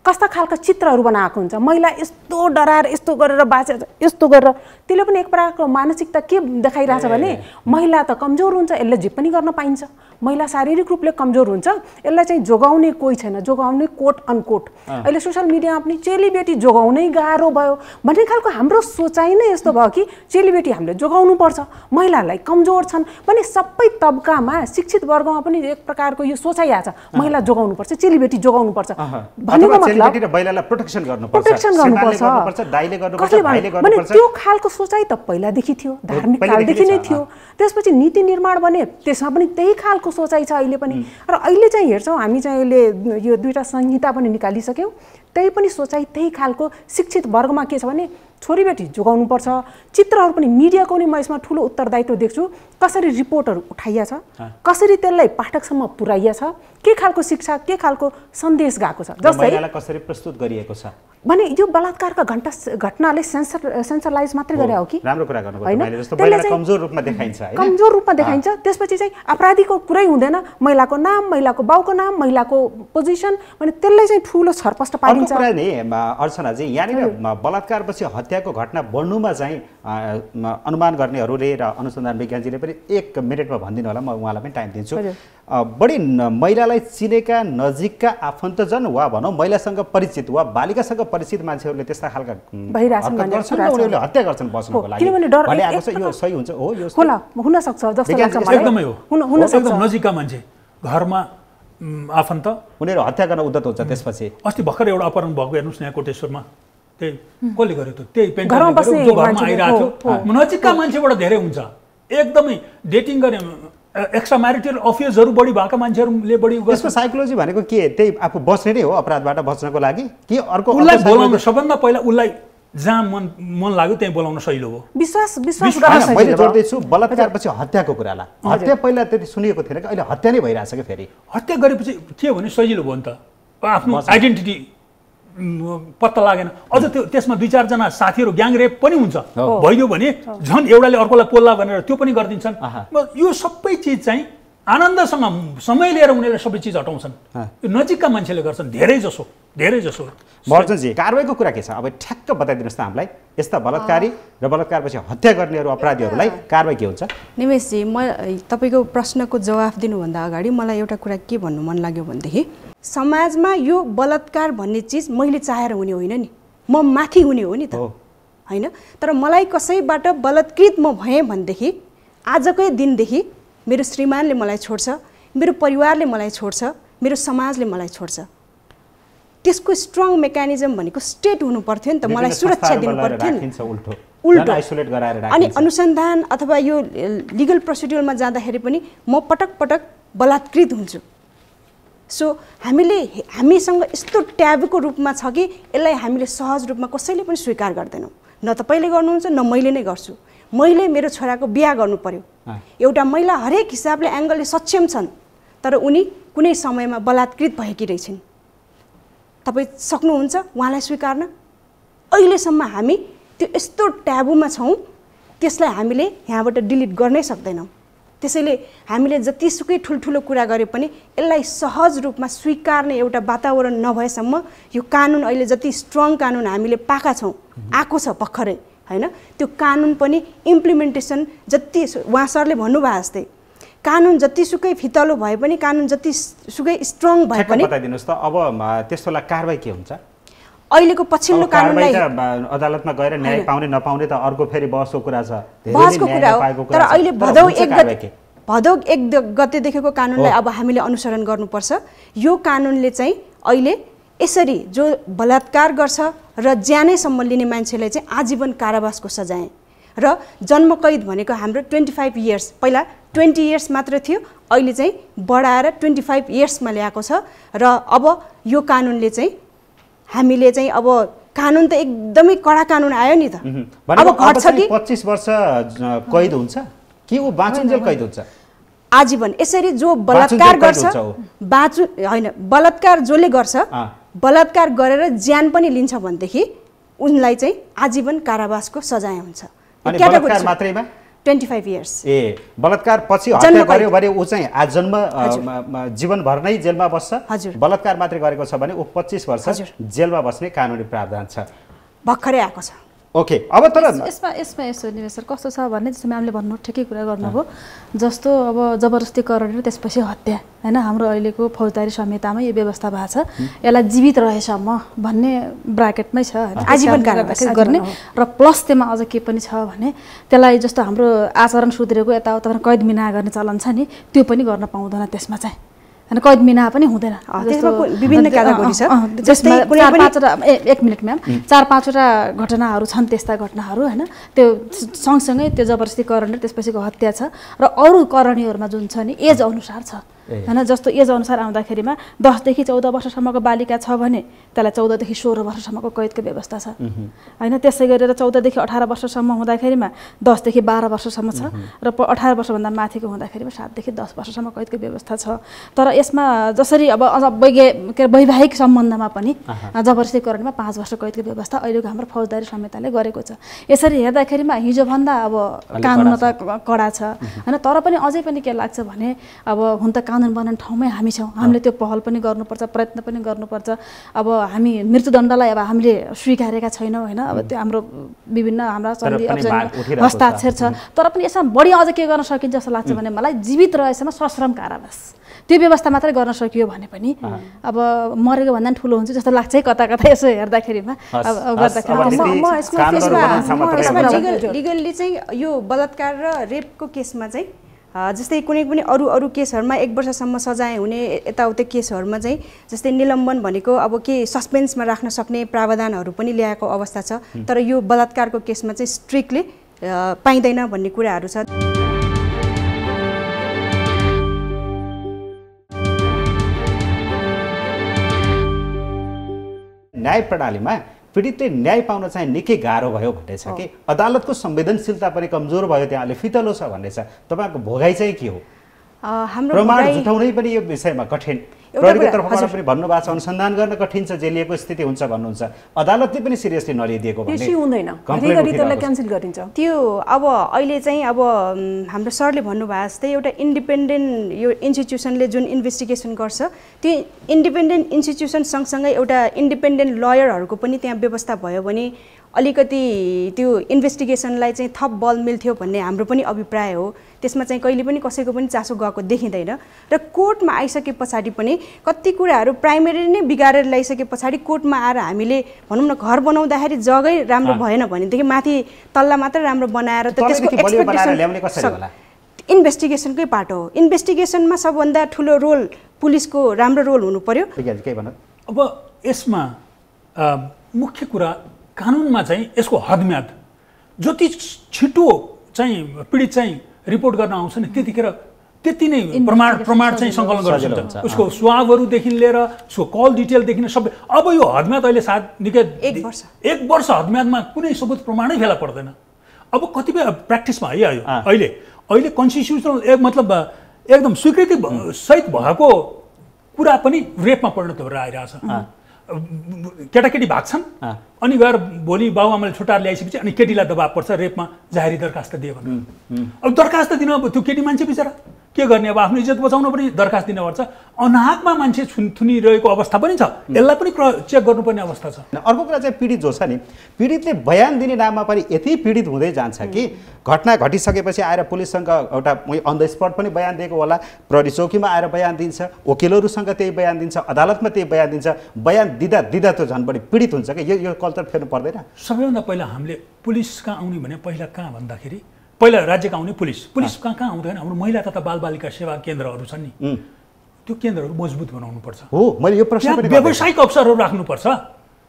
कस्ता खालका चित्रहरू बनाएको हुन्छ, महिला यस्तो डराएर यस्तो गरेर बाँचेर यस्तो गरेर, त्यसले पनि एक प्रकारको मानसिकता के देखाइरहेछ भने महिला त कमजोर हुन्छ, यसले जे पनि गर्न पाइन्छ। महिला शारीरिक रूपले कमजोर हुन्छ, यसलाई चाहिँ जोगाउने कोही छैन, जोगाउने कोट अनकोट। अहिले सोसियल मिडियामा पनि चेलीबेटी जोगाउनै गाह्रो भयो भन्ने खालको हाम्रो सोचाइ नै यस्तो भयो कि चेलीबेटी हामीले जोगाउनु पर्छ, महिलालाई कमजोर छन् भने सबै तबकामा शिक्षित वर्गमा पनि एक प्रकारको यो सोचाइ आछ, महिला जोगाउनु पर्छ, चेलीबेटी जोगाउनु पर्छ भनेको प्रोटेक्सन गर्नुपर्छ, त्यो खालको सोचाइ त पहिलादेखि थियो, धार्मिक कालदेखि नै थियो। त्यसपछि नीति निर्माण बने, त्यसमा पनि त्यही खालको सोचाइ छ अहिले पनि। र अहिले चाहिँ हेर्छौँ हामी चाहिँ अहिले यो दुईवटा संहिता पनि निकालिसक्यौँ, त्यही पनि सोचाइ त्यही खालको शिक्षित वर्गमा के छ भने छोरीबेटी जोगाउनुपर्छ। चित्रहरू पनि मिडियाको नि म यसमा ठुलो उत्तरदायित्व देख्छु, कसरी रिपोर्टहरू उठाइया छ, कसरी त्यसलाई पाठकसम्म पुर्याइया छ, के खालको शिक्षा, के खालको सन्देश गएको छ, जस्तै कसरी प्रस्तुत गरिएको छ भने यो बलात्कारका घटनाले सेन्सरलाइज मात्रै गरे हो कि राम्रो कुरा गर्नुभयो मैले, जस्तो महिला कमजोर रूपमा देखाइन्छ हैन, कमजोर रूपमा देखाइन्छ। त्यसपछि चाहिँ अपराधीको कुरै हुँदैन, महिलाको नाम, महिलाको बाउको नाम, महिलाको पोजिसन, भने त्यसलाई चाहिँ ठुलो छरपष्ट पारिन्छ। अर्को कुरा नि अर्चनाजी, यहाँनिर बलात्कारपछि हत्याको घटना बढ्नुमा चाहिँ अनुमान गर्नेहरूले र अनुसन्धान विज्ञानजीले पनि 1 मिनेटमा भनिदिनु होला, म उहाँलाई पनि टाइम दिन्छु। बढी महिलालाई चिनेका नजिकका आफन्तजन वा भनौँ महिलासँग परिचित वा बालिकासँग परिचित मान्छेहरूले त्यस्ता खालका उनीहरूले हत्या गर्छन् बस्नको लागि भन्ने आएको छ। यो सही हुन्छ हो? यो होला, हुन सक्छ जस्तो लाग्छ मलाई। एकदमै हो, हुन सक्छ। एकदम नजिकका मान्छे, घरमा आफन्त, उनीहरू हत्या गर्न उद्यत हुन्छ। त्यसपछि अस्ति भर्खर एउटा अपहरण भएको हेर्नुहोस् यहाँ कोटेश्वरमा, त्यही कसले गर्यो त? त्यही पेन्सन जो घरमा आइरहेको थियो, नजिकका मान्छेबाट धेरै हुन्छ। एकदमै डेटिङ गर्ने एक्स्ट्रा म्यारिटल अफेयर्सहरू बढी भएका मान्छेहरूले बढी। यसको साइकोलोजी भनेको के? त्यही आफू बस्ने नै हो अपराधबाट बच्नको लागि कि अर्को? उसलाई बोलाउनु, सबभन्दा पहिला उसलाई जहाँ मन लाग्यो त्यहीँ बोलाउन सहिलो हो। विश्वास मैले जोड्दैछु बलात्कारपछि हत्याको कुरालाई। हत्या पहिला त्यति सुनिएको थिएन कि अहिले हत्या नै भइरहेछ कि फेरि? हत्या गरेपछि के भने सजिलो भयो नि त, आफ्नो आइडेन्टिटी पत्ता लागेन। अझ त्यसमा 2-4 जना साथीहरू ग्याङ रेप पनि हुन्छ, भइदियो भने झन् एउटाले अर्कोलाई पोल्ला भनेर त्यो पनि गरिदिन्छन्। यो सबै चिज चाहिँ आनन्दसँग समय लिएर उनीहरूले सबै चिज हटाउँछन्। यो नजिकका मान्छेले गर्छन् धेरै जसो। महर्जनजी, कारबाहीको कुरा के छ? अब ठ्याक्क बताइदिनुहोस् त हामीलाई, यस्ता बलात्कारी र बलात्कारपछि हत्या गर्नेहरू अपराधीहरूलाई कारबाही के हुन्छ? निमेशजी, म तपाईँको प्रश्नको जवाफ दिनुभन्दा अगाडि मलाई एउटा कुरा के भन्नु मन लाग्यो भनेदेखि, समाजमा यो बलात्कार भन्ने चिज मैले चाहेर हुने होइन नि, म माथि हुने हो नि त, होइन? तर मलाई कसैबाट बलात्कृत म भएँ भनेदेखि आजकै दिनदेखि मेरो श्रीमानले मलाई छोड्छ, मेरो परिवारले मलाई छोड्छ, मेरो समाजले मलाई छोड्छ। त्यसको स्ट्रङ मेकानिजम भनेको स्टेट हुनु पर्थ्यो नि त, मलाई सुरक्षा दिनु पर्थ्यो नि, उल्टो आइसोलेट गराएर राखिन्छ। अनि अनुसन्धान अथवा यो लिगल प्रोसिड्युरमा जाँदाखेरि पनि म पटक बलात्कृत हुन्छु। सो हामीसँग यस्तो ट्याबुको रूपमा छ कि यसलाई हामीले सहज रूपमा कसैले पनि स्वीकार गर्दैनौँ। न तपाईँले गर्नुहुन्छ न मैले नै गर्छु। मैले मेरो छोराको बिहा गर्नु पर्यो। एउटा महिला हरेक हिसाबले एङ्गलले सक्षम छन्, तर उनी कुनै समयमा बलात्कृत भएकी रहेछन्। तपाईँ सक्नुहुन्छ उहाँलाई स्वीकार्न? अहिलेसम्म हामी त्यो यस्तो ट्याबुमा छौँ, त्यसलाई हामीले यहाँबाट डिलिट गर्नै सक्दैनौँ। त्यसैले हामीले जतिसुकै ठुल्ठुलो कुरा गरे पनि यसलाई सहज रूपमा स्वीकार्ने एउटा वातावरण नभएसम्म यो कानुन अहिले जति स्ट्रङ कानुन हामीले पाएका छौँ, आएको छ भर्खरै, होइन? त्यो कानुन पनि इम्प्लिमेन्टेसन जति उहाँ सरले भन्नुभयो जस्तै कानुन जतिसुकै फितलो भए पनि, कानुन जतिसुकै स्ट्रङ भए पनि, बताइदिनुहोस् त अब त्यसोलाई कारबाही के हुन्छ? अहिलेको पछिल्लो कानुनलाई अदालतमा गएर न्याय पाउने नपाउने त अर्को फेरि बहसको कुरा छ, बहसको कुरा हो। तर अहिले भदौ 1 गतेदेखिको कानुनलाई अब हामीले अनुसरण गर्नुपर्छ। यो कानुनले चाहिँ अहिले यसरी जो बलात्कार गर्छ र ज्यानैसम्म लिने मान्छेलाई चाहिँ आजीवन कारावासको सजाय र जन्मकैद भनेको हाम्रो 25 इयर्स, पहिला 20 इयर्स मात्र थियो, अहिले चाहिँ बढाएर 25 इयर्समा ल्याएको छ। र अब यो कानुनले चाहिँ हामीले चाहिँ अब कानुन त एकदमै कडा कानुन आयो नि त, अब घट्छ कि 25 वर्ष कैद हुन्छ कि ऊ बाँचुन्जेल कैद हुन्छ? आजीवन। यसरी जो बलात्कार गर्छ होइन, बलात्कार जसले गर्छ, बलात्कार गरेर ज्यान पनि लिन्छ भनेदेखि उनलाई चाहिँ आजीवन कारावासको सजाय हुन्छ। अनि बलात्कार मात्रैमा 25 इयर्स। बलात्कार पछि हत्या गर्यो भने ऊ चाहिँ आजन्म जीवनभर नै जेलमा बस्छ। बलात्कार मात्रै गरेको छ भने ऊ 25 वर्ष जेलमा बस्ने कानुनी प्रावधान छ, भर्खरै आएको छ। ओके, अब तर यसमा यसो निमेश सर कस्तो छ भने जस्तो म्यामले भन्नु ठिकै कुरा गर्नुभयो। जस्तो अब जबरजस्ती गरेर त्यसपछि हत्या, होइन? हाम्रो अहिलेको फौजदारी संहितामा यो व्यवस्था भएको छ, यसलाई जीवित रहेसम्म भन्ने ब्राकेटमै छ, आजीवन कारावास गर्ने। र प्लस त्यसमा अझ के पनि छ भने त्यसलाई जस्तो हाम्रो आचरण सुध्रेको यताउता कैद मिना गर्ने चलन छ नि, त्यो पनि गर्न पाउँदैन त्यसमा चाहिँ, होइन? कैद मिना पनि हुँदैन। विभिन्न क्याटेगोरी छ, जसमा 4-5वटा 1 मिनट म्याम 4-5वटा घटनाहरू छन्, त्यस्ता घटनाहरू, होइन? त्यो सँगसँगै त्यो जबरजस्तीकरण र त्यसपछिको हत्या छ। र अरू करणीहरूमा जुन छ नि एज अनुसार छ, होइन? जस्तो एज अनुसार आउँदाखेरिमा 10 देखि 14 वर्षसम्मको बालिका छ भने त्यसलाई 14 देखि 16 वर्षसम्मको कैदको व्यवस्था छ, होइन? त्यसै गरेर 14 देखि 18 वर्षसम्म हुँदाखेरिमा 10 देखि 12 वर्षसम्म छ, र 18 वर्षभन्दा माथिको हुँदाखेरिमा 7 देखि 10 वर्षसम्म कैदको व्यवस्था छ। तर यसमा जसरी अब वैवाहिक सम्बन्धमा पनि जबरजस्तीकरणमा 5 वर्ष कैदको व्यवस्था अहिलेको हाम्रो फौजदारी संहिताले गरेको छ। यसरी हेर्दाखेरिमा हिजोभन्दा अब कानुन त कडा छ, होइन? तर पनि अझै पनि के लाग्छ भने अब हुन त कानुन बनाउने ठाउँमै हामी छौँ, हामीले त्यो पहल पनि गर्नुपर्छ, प्रयत्न पनि गर्नुपर्छ। अब हामी मृत्युदण्डलाई अब हामीले स्वीकारेका छैनौँ, होइन? अब त्यो हाम्रो विभिन्न हाम्रा सन्धि हस्ताक्षर छ, तर पनि यसमा बढी अझ के गर्न सकिन्छ जस्तो लाग्छ भने मलाई जीवित रहेसम्म सश्रम कारावास त्यो व्यवस्था मात्रै गर्न सकियो भने पनि अब मरेको भन्दा ठुलो हुन्छ जस्तो लाग्छ है कता कता यसो हेर्दाखेरिमा। लिगल्ली चाहिँ यो बलात्कार र रेपको केसमा चाहिँ जस्तै कुनै पनि अरू केसहरूमा 1 वर्षसम्म सजाय हुने यताउता केसहरूमा चाहिँ जस्तै निलम्बन भनेको अब के सस्पेन्समा राख्न सक्ने प्रावधानहरू पनि ल्याएको अवस्था छ। तर यो बलात्कारको केसमा चाहिँ स्ट्रिक्टली पाइँदैन भन्ने कुराहरू छ। न्याय प्रणालीमा पीडितले न्याय पाउन चाहिँ निकै गाह्रो भयो भन्ने छ कि अदालतको संवेदनशीलता पनि कमजोर भयो, त्यहाँले फितलो छ भन्ने छ। तपाईँको भोगाइ चाहिँ के हो? हाम्रो प्रमाण जुटाउनै पनि यो विषयमा कठिन, प्रहरीको तर्फबाट पनि भन्नुभएको छ अनुसन्धान गर्न कठिन छ, जेलिएको स्थिति हुन्छ भन्नुहुन्छ। अदालतले पनि सिरियसली नलिदिएको भन्ने त्यसै हुँदैन, घरिघरि त्यसलाई क्यान्सल गरिन्छ। त्यो अब अहिले चाहिँ अब हाम्रो सरले भन्नुभएको जस्तै एउटा इन्डिपेन्डेन्ट यो इन्स्टिट्युसनले जुन इन्भेस्टिगेसन गर्छ त्यो इन्डिपेन्डेन्ट इन्स्टिट्युसन सँगसँगै एउटा इन्डिपेन्डेन्ट लयरहरूको पनि त्यहाँ व्यवस्था भयो भने अलिकति त्यो इन्भेस्टिगेसनलाई चाहिँ थप बल मिल्थ्यो भन्ने हाम्रो पनि अभिप्राय हो। त्यसमा चाहिँ कहिले पनि कसैको पनि चासो गएको देखिँदैन र कोर्टमा आइसके पछाडि पनि कति कुराहरू प्राइमेरी नै बिगारेर ल्याइसके पछाडि कोर्टमा आएर हामीले भनौँ न घर बनाउँदाखेरि जग्गै राम्रो भएन भनेदेखि माथि तल्ला मात्र राम्रो बनाएर त त्यसको एक्सपेक्टेसन इन्भेस्टिगेसनकै पार्ट हो। इन्भेस्टिगेसनमा सबभन्दा ठुलो रोल पुलिसको राम्रो रोल हुनु पर्यो। अब यसमा मुख्य कुरा कानुनमा चाहिँ यसको हदम्याद जति छिटो चाहिँ पीडित चाहिँ रिपोर्ट गर्न आउँछ नि त्यतिखेर त्यति नै प्रमाण चाहिँ सङ्कलन गर्न सक्छ। उसको स्वाबहरूदेखि लिएर उसको कल डिटेलदेखि सबै। अब यो हदम्याद अहिले सायद निकै 1 वर्ष हदम्यादमा कुनै सबुत प्रमाणै फेला पर्दैन। अब कतिपय प्र्याक्टिसमा आइआयो अहिले कन्स्टिट्युसनल मतलब एकदम स्वीकृति सहित भएको कुरा पनि रेपमा परिणत भएर आइरहेछ। केटाकेटी भाग्छन् अनि गएर भोलि बाबुआमाले छुट्टाएर ल्याइसकेपछि अनि केटीलाई दबाब पर्छ रेपमा जाहेरी दरखास्त दियो भने। अब दरखास्त दिन अब त्यो केटी मान्छे बिचरा के गर्ने, अब आफ्नो इज्जत बचाउन पनि दरखास्त दिनुपर्छ। अनाहकमा मान्छे थुनिरहेको अवस्था पनि छ, यसलाई पनि चेक गर्नुपर्ने अवस्था छ। अर्को कुरा चाहिँ पीडित जो छ नि, पीडितले बयान दिने नाममा पनि यति पीडित हुँदै जान्छ कि घटना घटिसकेपछि आएर पुलिससँग एउटा अन द स्पट पनि बयान दिएको होला, प्रहरी चौकीमा आएर बयान दिन्छ, वकिलहरूसँग त्यही बयान दिन्छ, अदालतमा त्यही बयान दिन्छ। बयान दिँदा दिँदा त झन् बढी पीडित हुन्छ कि यो कल्चर फेर्नु पर्दैन? सबैभन्दा पहिला हामीले पुलिस कहाँ आउने भने पहिला कहाँ भन्दाखेरि पहिला राज्यका आउने पुलिस कहाँ आउँदैन, हाम्रो महिला तथा बालबालिका सेवा केन्द्रहरू छन् नि, त्यो केन्द्रहरू मजबुत बनाउनुपर्छ। हो, मैले यो प्रश्न पनि व्यावसायिक अवसरहरू राख्नुपर्छ,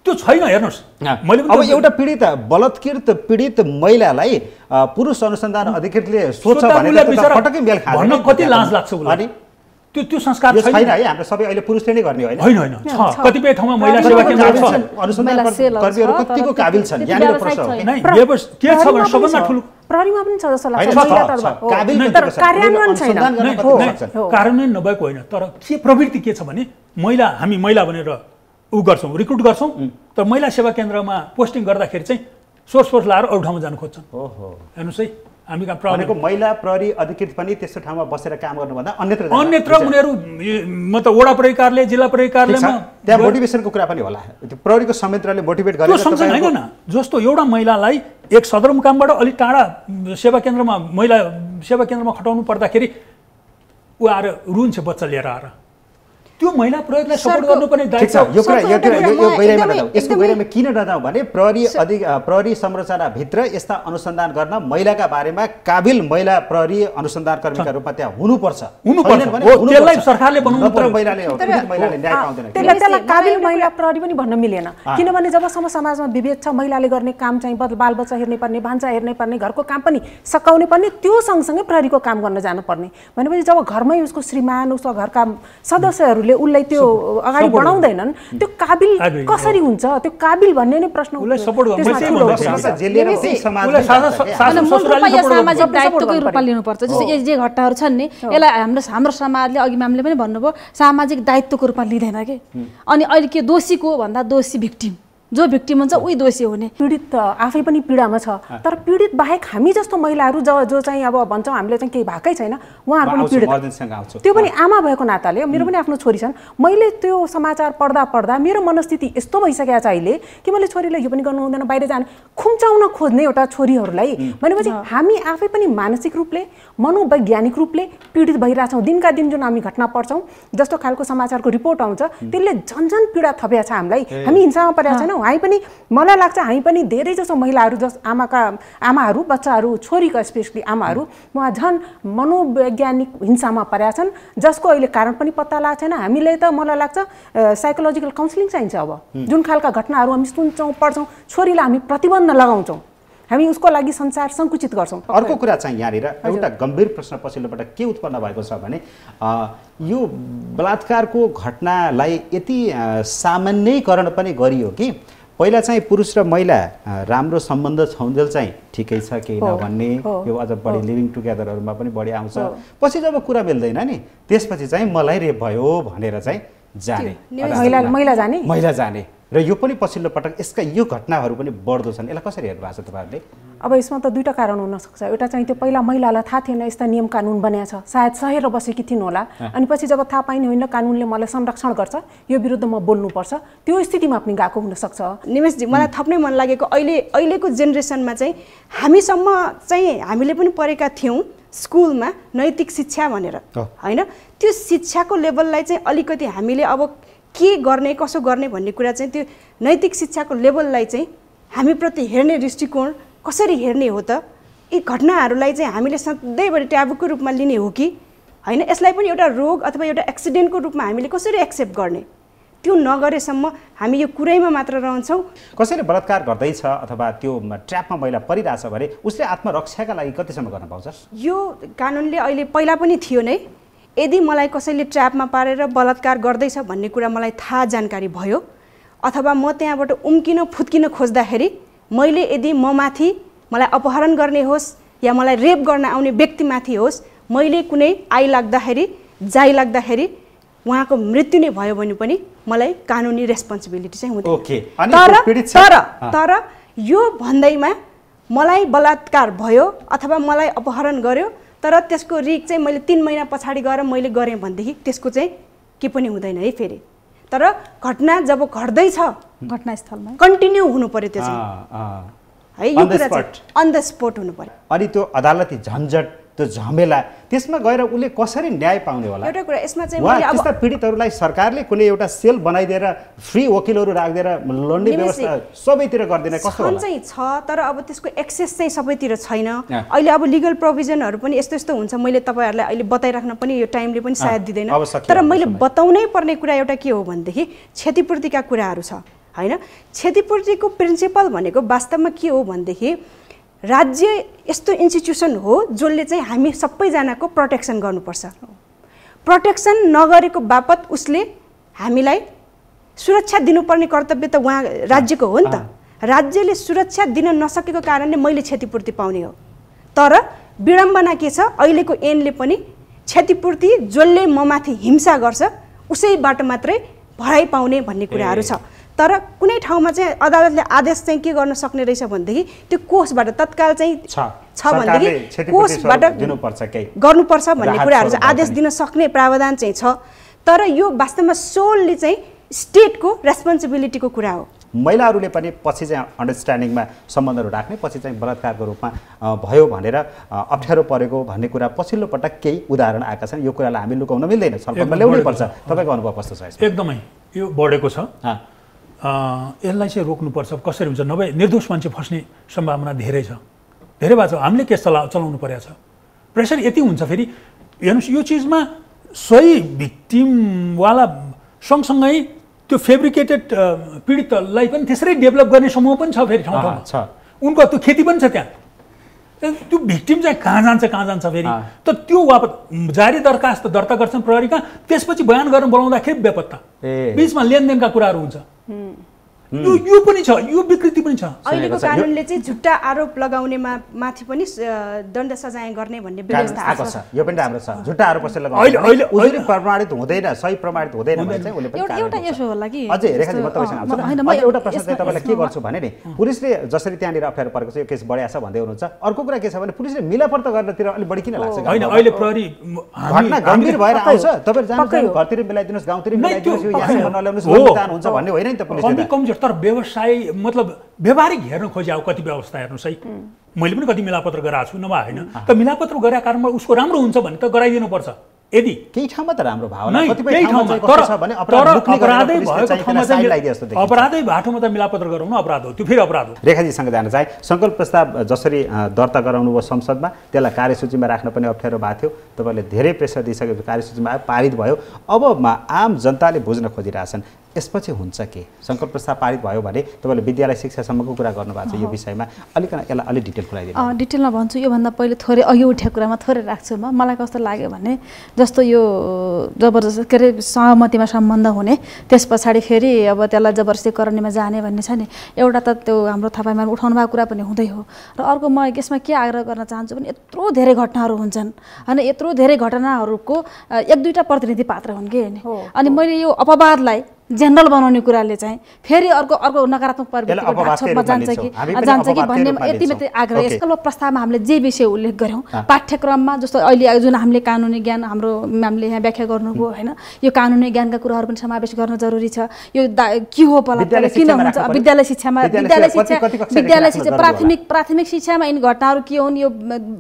त्यो छैन। हेर्नुहोस्, मैले अब एउटा पीडित बलात्कृत पीडित महिलालाई पुरुष अनुसन्धान अधिकृतले सोच्छ भने पटक्कै मेल खाँदैन। भन्न कति लाज लाग्छ उसलाई। त्यो संस्कार छैन है। हाम्रो सबै अहिले पुरुषले नै गर्ने होइन, होइन छ। कतिपय ठाउँमा महिला सेवा केन्द्र छ, अनुसन्धान कर्मीहरू कतिको काबिल छन्, यहाँनिर प्रश्न हो नै के छ भने सबभन्दा ठुलो प्रहरीमा पनि छ जस्तो लाग्छ, कार्यान्वयन नभएको होइन। तर के प्रवृत्ति के छ भने हामी महिला भनेर गर्छौँ, रिक्रुट गर्छौँ, तर महिला सेवा केन्द्रमा पोस्टिङ गर्दाखेरि चाहिँ सोर्स लाएर अरू ठाउँमा जानु खोज्छन्। हेर्नुहोस् है, हामी भनेको महिला प्रहरी अधिकृत पनि त्यस्तो ठाउँमा बसेर काम गर्नुभन्दा अन्यत्र उनीहरू मतलब वडा प्रहरी कार्यालय, जिल्ला प्रहरी कार्यालयमा त्यहाँ मोटिभेसनको कुरा पनि होला। प्रहरीको संयन्त्रले मोटिभेट गरेर होइन न, जस्तो एउटा महिलालाई एक सदरमुकामबाट अलिक टाढा सेवा केन्द्रमा महिला सेवा केन्द्रमा खटाउनु पर्दाखेरि ऊ आएर रुन्छ बच्चा लिएर आएर, त्यो महिला प्रहरीलाई सपोर्ट गर्नुपर्ने दायित्व छ। यो गइरहेमा यसको गइरहेमा किन नजाउँ भने प्रहरी संरचनाभित्र यस्ता अनुसन्धान गर्न महिलाका बारेमा काबिल महिला प्रहरी अनुसन्धानकर्मीका रूपमा त्यहाँ हुनुपर्छ। त्यसलाई सरकारले बनाउनु पर्यो। महिलाले न्याय पाउँदैन, त्यसलाई काबिल महिला प्रहरी पनि भन्न मिलेन। किनभने जबसम्म समाजमा विभेद छ, महिलाले गर्ने काम चाहिँ बालबच्चा हेर्नै पर्ने, भान्सा हेर्नै पर्ने, घरको काम पनि सकाउने पर्ने, त्यो सँगसँगै प्रहरीको काम गर्न जानुपर्ने भनेपछि जब घरमै उसको श्रीमान उसको घरका सदस्यहरू उसलाई त्यो अगाडि बढाउँदैनन्, त्यो काबिल कसरी हुन्छ? त्यो काबिल भन्ने नै प्रश्न सामाजिक दायित्वकै रूपमा लिनुपर्छ। जस्तो जे घटनाहरू छन् नि, यसलाई हाम्रो समाजले अघि म्यामले पनि भन्नुभयो सामाजिक दायित्वको रूपमा लिँदैन कि। अनि अहिले के दोषी को भन्दा दोषी भिक्टिम, जो भिक्टिम हुन्छ उही दोषी हुने। पीडित आफै पनि पीडामा छ, तर पीडित बाहेक हामी जस्तो महिलाहरू जो चाहिँ अब भन्छौँ हामीले चाहिँ केही भएकै छैन, उहाँहरू पनि पीडित। त्यो पनि आमा भएको नाताले, मेरो पनि आफ्नो छोरी छन्, मैले त्यो समाचार पढ्दा मेरो मनस्थिति यस्तो भइसकेको छ अहिले कि मैले छोरीलाई यो पनि गर्नु हुँदैन, बाहिर जान खुम्चाउन खोज्ने एउटा छोरीहरूलाई भनेपछि हामी आफै पनि मानसिक रूपले मनोवैज्ञानिक रूपले पीडित भइरहेछौँ। दिनका दिन जुन हामी घटना पढ्छौँ, जस्तो खालको समाचारको रिपोर्ट आउँछ, त्यसले झन् पीडा थपेको छ हामीलाई। हामी हिंसामा परेका छैनौँ, हामी पनि मलाई लाग्छ हामी पनि धेरै जसो महिलाहरू आमाहरू बच्चाहरू छोरीका स्पेसली आमाहरू उहाँ झन् मनोवैज्ञानिक हिंसामा परेका छन्, जसको अहिले कारण पनि पत्ता लागेको छैन। हामीले त मलाई लाग्छ साइकोलोजिकल काउन्सिलिङ चाहिन्छ। अब जुन खालका घटनाहरू हामी सुन्छौँ पढ्छौँ, छोरीलाई हामी प्रतिबन्ध लगाउँछौँ, हामी उसको लागि संसार सङ्कुचित गर्छौँ। अर्को कुरा चाहिँ यहाँनिर एउटा गम्भीर प्रश्न पछिल्लोपल्ट के उत्पन्न भएको छ भने यो बलात्कारको घटनालाई यति सामान्यीकरण पनि गरियो कि पहिला चाहिँ पुरुष र महिला राम्रो सम्बन्ध छौन्जेल चाहिँ ठिकै छ केही नभन्ने, यो अझ बढी लिभिङ टुगेदरहरूमा पनि बढी आउँछ। पछि जब कुरा मिल्दैन नि त्यसपछि चाहिँ मलाई रेप भयो भनेर चाहिँ जाने, महिला जाने र यो पनि पछिल्लो पटक यसका यो घटनाहरू पनि बढ्दो छन्। यसलाई कसरी हेर्नु भएको छ तपाईँहरूले? अब यसमा त दुईटा कारण हुनसक्छ। एउटा चाहिँ त्यो पहिला महिलालाई थाहा थिएन यस्ता नियम कानुन बनेको छ, सायद सहेर बसेकी थिइन् होला, अनि पछि जब थाहा पाइने होइन कानुनले मलाई संरक्षण गर्छ, यो विरुद्ध म बोल्नुपर्छ, त्यो स्थितिमा पनि गएको हुनसक्छ। निमेशजी, मलाई थप्नै मन लागेको अहिलेको जेनेरेसनमा चाहिँ हामीसम्म चाहिँ हामीले पनि पढेका थियौँ स्कुलमा नैतिक शिक्षा भनेर, होइन? त्यो शिक्षाको लेभललाई चाहिँ अलिकति हामीले अब के गर्ने कसो गर्ने भन्ने कुरा चाहिँ त्यो नैतिक शिक्षाको लेभललाई चाहिँ हामीप्रति हेर्ने दृष्टिकोण कसरी हेर्ने हो त? यी घटनाहरूलाई चाहिँ हामीले सधैँभरि ट्याबुको रूपमा लिने हो कि होइन? यसलाई पनि एउटा रोग अथवा एउटा एक्सिडेन्टको रूपमा हामीले कसरी एक्सेप्ट गर्ने? त्यो नगरेसम्म हामी यो कुरैमा मात्र रहन्छौँ। कसैले बलात्कार गर्दैछ अथवा त्यो ट्र्यापमा महिला परिरहेछ भने उसले आत्मरक्षाका लागि कतिसम्म गर्न पाउँछ? यो कानुनले अहिले पहिला पनि थियो नै। यदि मलाई कसैले ट्र्यापमा पारेर बलात्कार गर्दैछ भन्ने कुरा मलाई थाहा जानकारी भयो अथवा म त्यहाँबाट उम्किन फुत्किन खोज्दाखेरि मैले यदि ममाथि मलाई अपहरण गर्ने होस् या मलाई रेप गर्न आउने व्यक्तिमाथि होस्, मैले कुनै आइलाग्दाखेरि जाइलाग्दाखेरि उहाँको मृत्यु नै भयो भने पनि मलाई कानुनी रेस्पोन्सिबिलिटी चाहिँ हुँदैन। तर यो भन्दैमा मलाई बलात्कार भयो अथवा मलाई अपहरण गर्यो तर त्यसको रिक चाहिँ मैले 3 महिना पछाडि गएर मैले गरेँ भनेदेखि त्यसको चाहिँ के पनि हुँदैन है फेरि। तर घटना जब घट्दैछ घटनास्थलमा कन्टिन्यू हुनु पर्यो त्यो चाहिँ है, यो कुरा चाहिँ अन द स्पोट हुनु पर्यो। अनि त्यो अदालती झन्झट त्यो झमेला त्यसमा गएर उसले कसरी न्याय पाउने होला? एउटा कुरा यसमा चाहिँ मैले अब पीडितहरूलाई सरकारले कुनै एउटा सेल बनाइदिएर फ्री वकिलहरू राख्दिएर लड्ने व्यवस्था सबैतिर गर्दैन कस्तो होला? चाहिँ छ तर अब त्यसको एक्सेस चाहिँ सबैतिर छैन। अहिले अब लिगल प्रोभिजनहरू पनि यस्तो यस्तो हुन्छ, मैले तपाईँहरूलाई अहिले बताइराख्न पनि यो टाइमले पनि सायद दिँदैन, तर मैले बताउनै पर्ने कुरा एउटा के हो भनेदेखि क्षतिपूर्तिका कुराहरू छ, होइन? क्षतिपूर्तिको प्रिन्सिपल भनेको वास्तवमा के हो भनेदेखि राज्य यस्तो इन्स्टिट्युसन हो जसले चाहिँ हामी सबैजनाको प्रोटेक्सन गर्नुपर्छ। प्रोटेक्सन नगरेको बापत उसले हामीलाई सुरक्षा दिनुपर्ने कर्तव्य त उहाँ राज्यको हो नि त। राज्यले सुरक्षा दिन नसकेको कारणले मैले क्षतिपूर्ति पाउने हो। तर विडम्बना के छ, अहिलेको ऐनले पनि क्षतिपूर्ति जसले ममाथि हिंसा गर्छ उसैबाट मात्रै भराइ पाउने भन्ने कुराहरू छ। तर कुनै ठाउँमा चाहिँ अदालतले आदेश चाहिँ के गर्न सक्ने रहेछ भनेदेखि त्यो कोषबाट तत्काल चाहिँ छ भनेदेखि कोषबाट गर्नुपर्छ भन्ने कुराहरू चाहिँ आदेश दिन सक्ने प्रावधान चाहिँ छ। तर यो वास्तवमा सोलली चाहिँ स्टेटको रेस्पोन्सिबिलिटीको कुरा हो। महिलाहरूले पनि पछि चाहिँ अन्डरस्ट्यान्डिङमा सम्बन्धहरू राख्ने, पछि चाहिँ बलात्कारको रूपमा भयो भनेर अप्ठ्यारो परेको भन्ने कुरा पछिल्लो पटक केही उदाहरण आएका छन्। यो कुरालाई हामी लुकाउन मिल्दैन, छलफलमा ल्याउनै पर्छ। तपाईँको अनुभव कस्तो छ? एकदमै यो बढेको छ, यसलाई चाहिँ रोक्नुपर्छ। कसरी हुन्छ, नभए निर्दोष मान्छे फस्ने सम्भावना धेरै छ, धेरै भएको छ। हामीले केस चलाउनु परेको छ, प्रेसर यति हुन्छ। फेरि हेर्नुहोस् यो चिजमा सही भिक्टिमवाला सँगसँगै त्यो फेब्रिकेटेड पीडितलाई पनि त्यसरी डेभलप गर्ने समूह पनि छ फेरि ठाउँ ठाउँमा छ, उनको त्यो खेती पनि छ त्यहाँ। त्यो भिक्टिम चाहिँ कहाँ जान्छ फेरि त त्यो वापस जारी दरखास्त दर्ता गर्छन् प्रहरीका, त्यसपछि बयान गर्न बोलाउँदाखेरि बेपत्ता, बिचमा लेनदेनका कुराहरू हुन्छ। यो पनि छ, यो विकृति पनि छ। अहिलेको कानुनले चाहिँ झुट्टा आरोप लगाउने माथि पनि दण्ड सजाय गर्ने भन्ने व्यवस्था आएको छ। यो पनि राम्रो छ, झुट्टा आरोप कसैले लगाउने अहिले प्रमाणित हुँदैन, सही प्रमाणित हुँदैन भने चाहिँ उसले पनि एउटा यसो होला कि अझै रेखाजी म तपाईसँग आउँछु। मैले एउटा प्रश्न चाहिँ तपाईँलाई के गर्छु भने नि, पुलिसले जसरी त्यहाँनिर अप्ठ्यारो परेको छ यो केस बढिया छ भन्दै हुनुहुन्छ, अर्को कुरा के छ भने पुलिसले मिलापत्ता गर्नतिर अलिक बढी किन लाग्छ? होइन, अहिले प्रहरी घटना गम्भीर भएर आउँछ, तपाईँहरू जानु घरतिर मिलाइदिनुहोस्, गाउँतिर मिलाइदिनुहोस्, यो यहाँसम्म नल्याउनुहोस् भन्ने हुन्छ भन्ने होइन नि त पुलिसले। तर व्यवसाय मतलब व्यवहारिक हेर्न खोजे अब कति व्यवस्था हेर्नुहोस् है, मैले पनि कति मिलापत्र गराएको छु, नभए होइन। त मिलापत्र गरेका कारणमा उसको राम्रो हुन्छ भने त गराइदिनुपर्छ। यदि केही ठाउँमा त राम्रो भावना कतिपय ठाउँमा अपराधै भाटोमा त मिलापत्र गराउनु अपराध हो, त्यो फेरि अपराध हो। रेखाजीसँग जान चाहे संकल्प प्रस्ताव जसरी दर्ता गराउनु भयो संसदमा, त्यसलाई कार्यसूचीमा राख्न पनि अप्ठ्यारो भएको थियो, तपाईँले धेरै प्रेसर दिइसकेपछि कार्यसूचीमा आयो, पारित भयो। अब आम जनताले बुझ्न खोजिरहेछन् यसपछि हुन्छ के? संकल्प प्रस्ताव पारित भयो भने तपाईँले विद्यालय शिक्षासम्मको कुरा गर्नुभएको छ यो विषयमा अलिकन यसलाई अलि डिटेल खुलाइदिनु। डिटेलमा भन्छु, योभन्दा पहिले थोरै अघि उठेको कुरामा थोरै राख्छु म। मलाई कस्तो लाग्यो भने जस्तो यो जबरजस्ती के अरे सहमतिमा सम्बन्ध हुने, त्यस पछाडि फेरि अब त्यसलाई जबरजस्ती करनीमा जाने भन्ने छ नि, एउटा त त्यो हाम्रो थापामा उठाउनु भएको कुरा पनि हुँदै हो। र अर्को म यसमा के आग्रह गर्न चाहन्छु भने यत्रो धेरै घटनाहरू हुन्छन् होइन, यत्रो धेरै घटनाहरूको एक दुईवटा प्रतिनिधि पात्र हुन् कि होइन। अनि मैले यो अपवादलाई जेनरल बनाउने कुराले चाहिँ फेरि अर्को नकारात्मक प्रवृत्तिको ढाकछोपमा जान्छ कि भन्ने यति मात्रै आग्रह। यसको प्रस्तावमा हामीले जे विषय उल्लेख गऱ्यौँ पाठ्यक्रममा, जस्तो अहिले जुन हामीले कानुनी ज्ञान म्यामले यहाँ व्याख्या गर्नुभयो होइन, यो कानुनी ज्ञानका कुराहरू पनि समावेश गर्न जरुरी छ। यो के हो बलात्कार किन हुन्छ, विद्यालय शिक्षा प्राथमिक शिक्षामा यिन घटनाहरू के हुन्, यो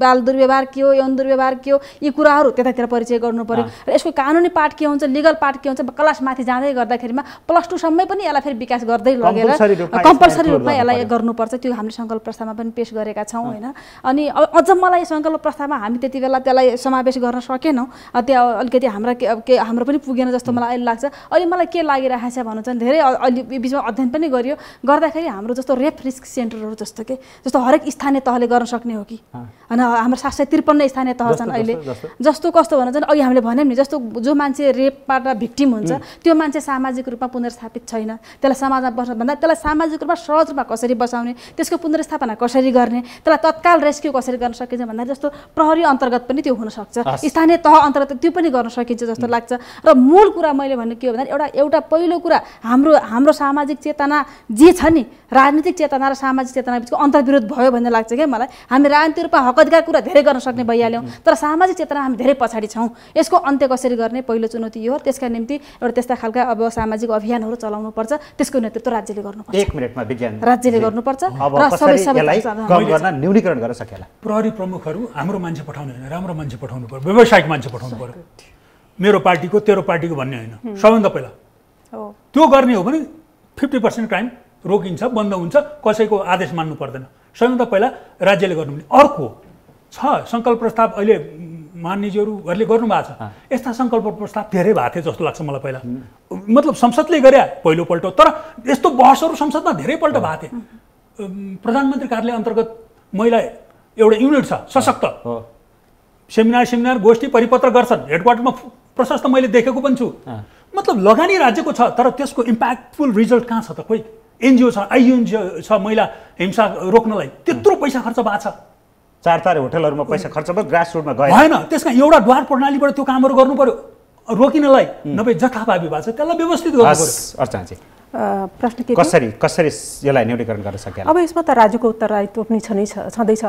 बाल दुर्व्यवहार के हो, यौन दुर्व्यवहार के हो, यी कुराहरू त्यतातिर परिचय गर्नु पर्यो। र यसको कानुनी पाठ के हुन्छ, लिगल पाठ के हुन्छ, क्लास माथि जाँदै गर्दाखेरि प्लस 2 सम्मै पनि यसलाई फेरि विकास गर्दै लगेर कम्पलसरी रूपमा यसलाई गर्नुपर्छ। त्यो हामीले सङ्कल्प प्रस्तावमा पनि पेश गरेका छौँ होइन। अनि अझ मलाई सङ्कल्प प्रस्तावमा हामी त्यति बेला त्यसलाई समावेश गर्न सकेनौँ, त्यहाँ अलिकति हाम्रो पनि पुगेन जस्तो मलाई अहिले लाग्छ। अहिले मलाई के लागिरहेको छ भन्नु चाहिँ धेरै अहिले बिचमा अध्ययन पनि गरियो, गर्दाखेरि हाम्रो जस्तो रेप रिस्क सेन्टरहरू जस्तो के जस्तो हरेक स्थानीय तहले गर्न सक्ने हो कि होइन। हाम्रो 753 स्थानीय तह छन् अहिले। जस्तो कस्तो भन्नु चाहिँ अघि हामीले भन्यौँ नि, जस्तो जो मान्छे रेपबाट भिक्टिम हुन्छ त्यो मान्छे सामाजिक रूपमा पुनर्स्थापित छैन, त्यसलाई समाजमा बस्न भन्दा त्यसलाई सामाजिक रूपमा सहज रूपमा कसरी बसाउने, त्यसको पुनर्स्थापना कसरी गर्ने, त्यसलाई तत्काल रेस्क्यु कसरी गर्न सकिन्छ भन्दा जस्तो प्रहरी अन्तर्गत पनि त्यो हुनसक्छ, स्थानीय तह अन्तर्गत त्यो पनि गर्न सकिन्छ जस्तो लाग्छ। र मूल कुरा मैले भन्ने के हो भन्दा एउटा पहिलो कुरा हाम्रो सामाजिक चेतना जे छ नि, राजनीतिक चेतना र सामाजिक चेतना बिचको अन्तर्विरोध भयो भन्ने लाग्छ क्या मलाई। हामी राजनीतिक रूपमा हक अधिकार कुरा धेरै गर्न सक्ने भइहाल्यौँ, तर सामाजिक चेतना हामी धेरै पछाडि छौँ। यसको अन्त्य कसरी गर्ने पहिलो चुनौती यो हो। त्यसका निम्ति एउटा त्यस्ता खालका अब सामाजिक अभियानहरू चलाउनु पर्छ, त्यसको नेतृत्व राज्यले गर्नुपर्छ। 1 मिनेटमा विज्ञान राज्यले गर्नुपर्छ र सबैलाई कम गर्न न्यूनीकरण गर्न सकेला। प्रहरी प्रमुखहरू हाम्रो मान्छे पठाउने होइन, राम्रो मान्छे पठाउनु पर्यो, व्यावसायिक मान्छे पठाउनु पर्यो। मेरो पार्टीको तेरो पार्टीको भन्ने होइन। सबभन्दा पहिला त्यो गर्ने हो भने 50% क्राइम रोकिन्छ, बन्द हुन्छ, कसैको आदेश मान्नु पर्दैन। सबभन्दा पहिला राज्यले गर्नुपर्ने। अर्को छ सङ्कल्प प्रस्ताव अहिले माननीयजीहरूले गर्नुभएको छ, यस्ता सङ्कल्प प्रस्ताव धेरै भएको थियो जस्तो लाग्छ मलाई। पहिला मतलब संसदले गरे पहिलोपल्ट, तर यस्तो बहसहरू संसदमा धेरैपल्ट भएको थियो। प्रधानमन्त्री कार्यालय अन्तर्गत महिला एउटा युनिट छ सशक्त, सेमिनार गोष्ठी परिपत्र गर्छन्, हेडक्वार्टरमा प्रशस्त मैले देखेको पनि छु। मतलब लगानी राज्यको छ, तर त्यसको इम्प्याक्टफुल रिजल्ट कहाँ छ त? खोइ एनजिओ छ, आइयुएनजिओ छ महिला हिंसा रोक्नलाई, त्यत्रो पैसा खर्च भएको छ। 4 होटलहरूमा पैसा खर्च भयो, ग्रास रुटमा गयो होइन। त्यसमा एउटा द्वार प्रणालीबाट त्यो कामहरू गर्नु पर्यो रोकिनलाई, नभए जथाभावी भएको छ त्यसलाई व्यवस्थित गर्नु पर्यो। अर्चनाजी प्रश्न के कसरी यसलाई न्यूनीकरण गर्न सके? अब यसमा त राज्यको उत्तरदायित्व पनि छँदैछ।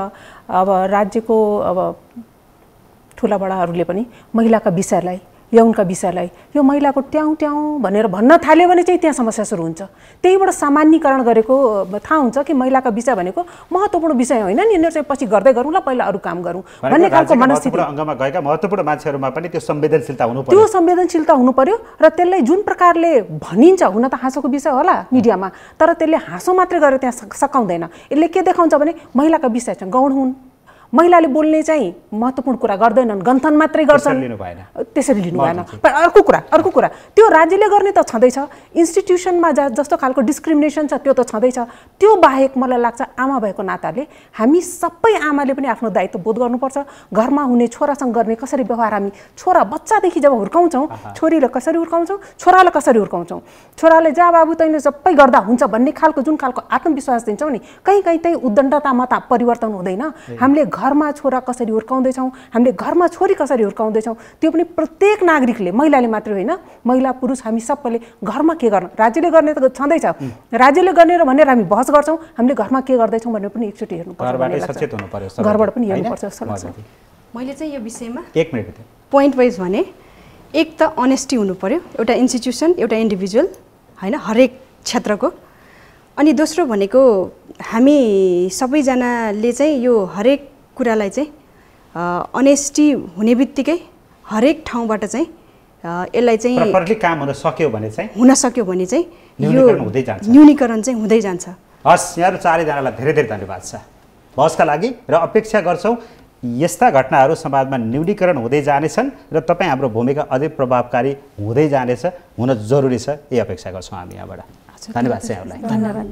अब राज्यको अब ठुला बडाहरूले पनि महिलाका विषयलाई, यौनका विषयलाई यो महिलाको ट्याउँ भनेर भन्न थाल्यो भने चाहिँ त्यहाँ समस्या सुरु हुन्छ। त्यहीबाट सामान्यीकरण गरेको थाहा हुन्छ कि महिलाका विषय भनेको महत्त्वपूर्ण विषय होइन नि, यिनीहरू चाहिँ पछि गर्दै गरौँ ल, पहिला अरू काम गरौँ भन्ने खालको मनस्थिति। अङ्गमा गएका महत्त्वपूर्ण मान्छेहरूमा पनि त्यो संवेदनशीलता हुनु पर्यो। त्यो संवेदनशीलता हुनु पर्यो र त्यसलाई जुन प्रकारले भनिन्छ, हुन त हाँसोको विषय होला मिडियामा, तर त्यसले हाँसो मात्रै गरेर त्यहाँ सकाउँदैन। यसले के देखाउँछ भने महिलाका विषय चाहिँ गौण हुन्, महिलाले बोल्ने चाहिँ महत्त्वपूर्ण कुरा गर्दैनन्, गन्थन मात्रै गर्छन्, त्यसरी लिनु भएन। अर्को कुरा त्यो राज्यले गर्ने त छँदैछ, इन्स्टिट्युसनमा जस्तो खालको डिस्क्रिमिनेसन छ त्यो त छँदैछ। त्यो बाहेक मलाई लाग्छ आमा भएको नाताले हामी सबै आमाले पनि आफ्नो दायित्व बोध गर्नुपर्छ। घरमा हुने छोरासँग गर्ने कसरी व्यवहार, हामी छोरा बच्चादेखि जब हुर्काउँछौँ, छोरीलाई कसरी हुर्काउँछौँ, छोरालाई कसरी हुर्काउँछौँ, छोराले जा बाबु तैँले सबै गर्दा हुन्छ भन्ने खालको जुन खालको आत्मविश्वास दिन्छौँ नि, कहीँ त्यही उद्दण्डतामा त परिवर्तन हुँदैन। हामीले घरमा छोरा कसरी हुर्काउँदैछौँ, हामीले घरमा छोरी कसरी हुर्काउँदैछौँ, त्यो पनि प्रत्येक नागरिकले, महिलाले मात्रै होइन, महिला पुरुष हामी सबैले घरमा के गर्न, राज्यले गर्ने त छँदैछ, राज्यले गर्ने भनेर हामी बहस गर्छौँ, हामीले घरमा के गर्दैछौँ भनेर पनि एकचोटि हेर्नुपर्छ, घरबाट पनि हेर्नुपर्छ जस्तो लाग्छ। मैले चाहिँ यो विषयमा 1 मिनेट पोइन्ट वाइज भने, एक त अनेस्टी हुनु पर्यो, एउटा इन्स्टिट्युसन, एउटा इन्डिभिजुअल होइन, हरेक क्षेत्रको। अनि दोस्रो भनेको हामी सबैजनाले चाहिँ यो हरेक कुरालाई चाहिँ अनेस्टी हुने बित्तिकै हरेक ठाउँबाट चाहिँ यसलाई चाहिँ प्रपरली काम हुन सक्यो भने चाहिँ यो न्यूनीकरण चाहिँ हुँदै जान्छ। हस्, यहाँहरू 4जनालाई धेरै धेरै धन्यवाद छ बहसका लागि र अपेक्षा गर्छौँ यस्ता घटनाहरू समाजमा न्यूनीकरण हुँदै जानेछन् र तपाईँ हाम्रो भूमिका अझै प्रभावकारी हुँदै जानेछ, हुन जरुरी छ, यही अपेक्षा गर्छौँ हामी यहाँबाट। धन्यवाद चाहिँ यहाँलाई। धन्यवाद।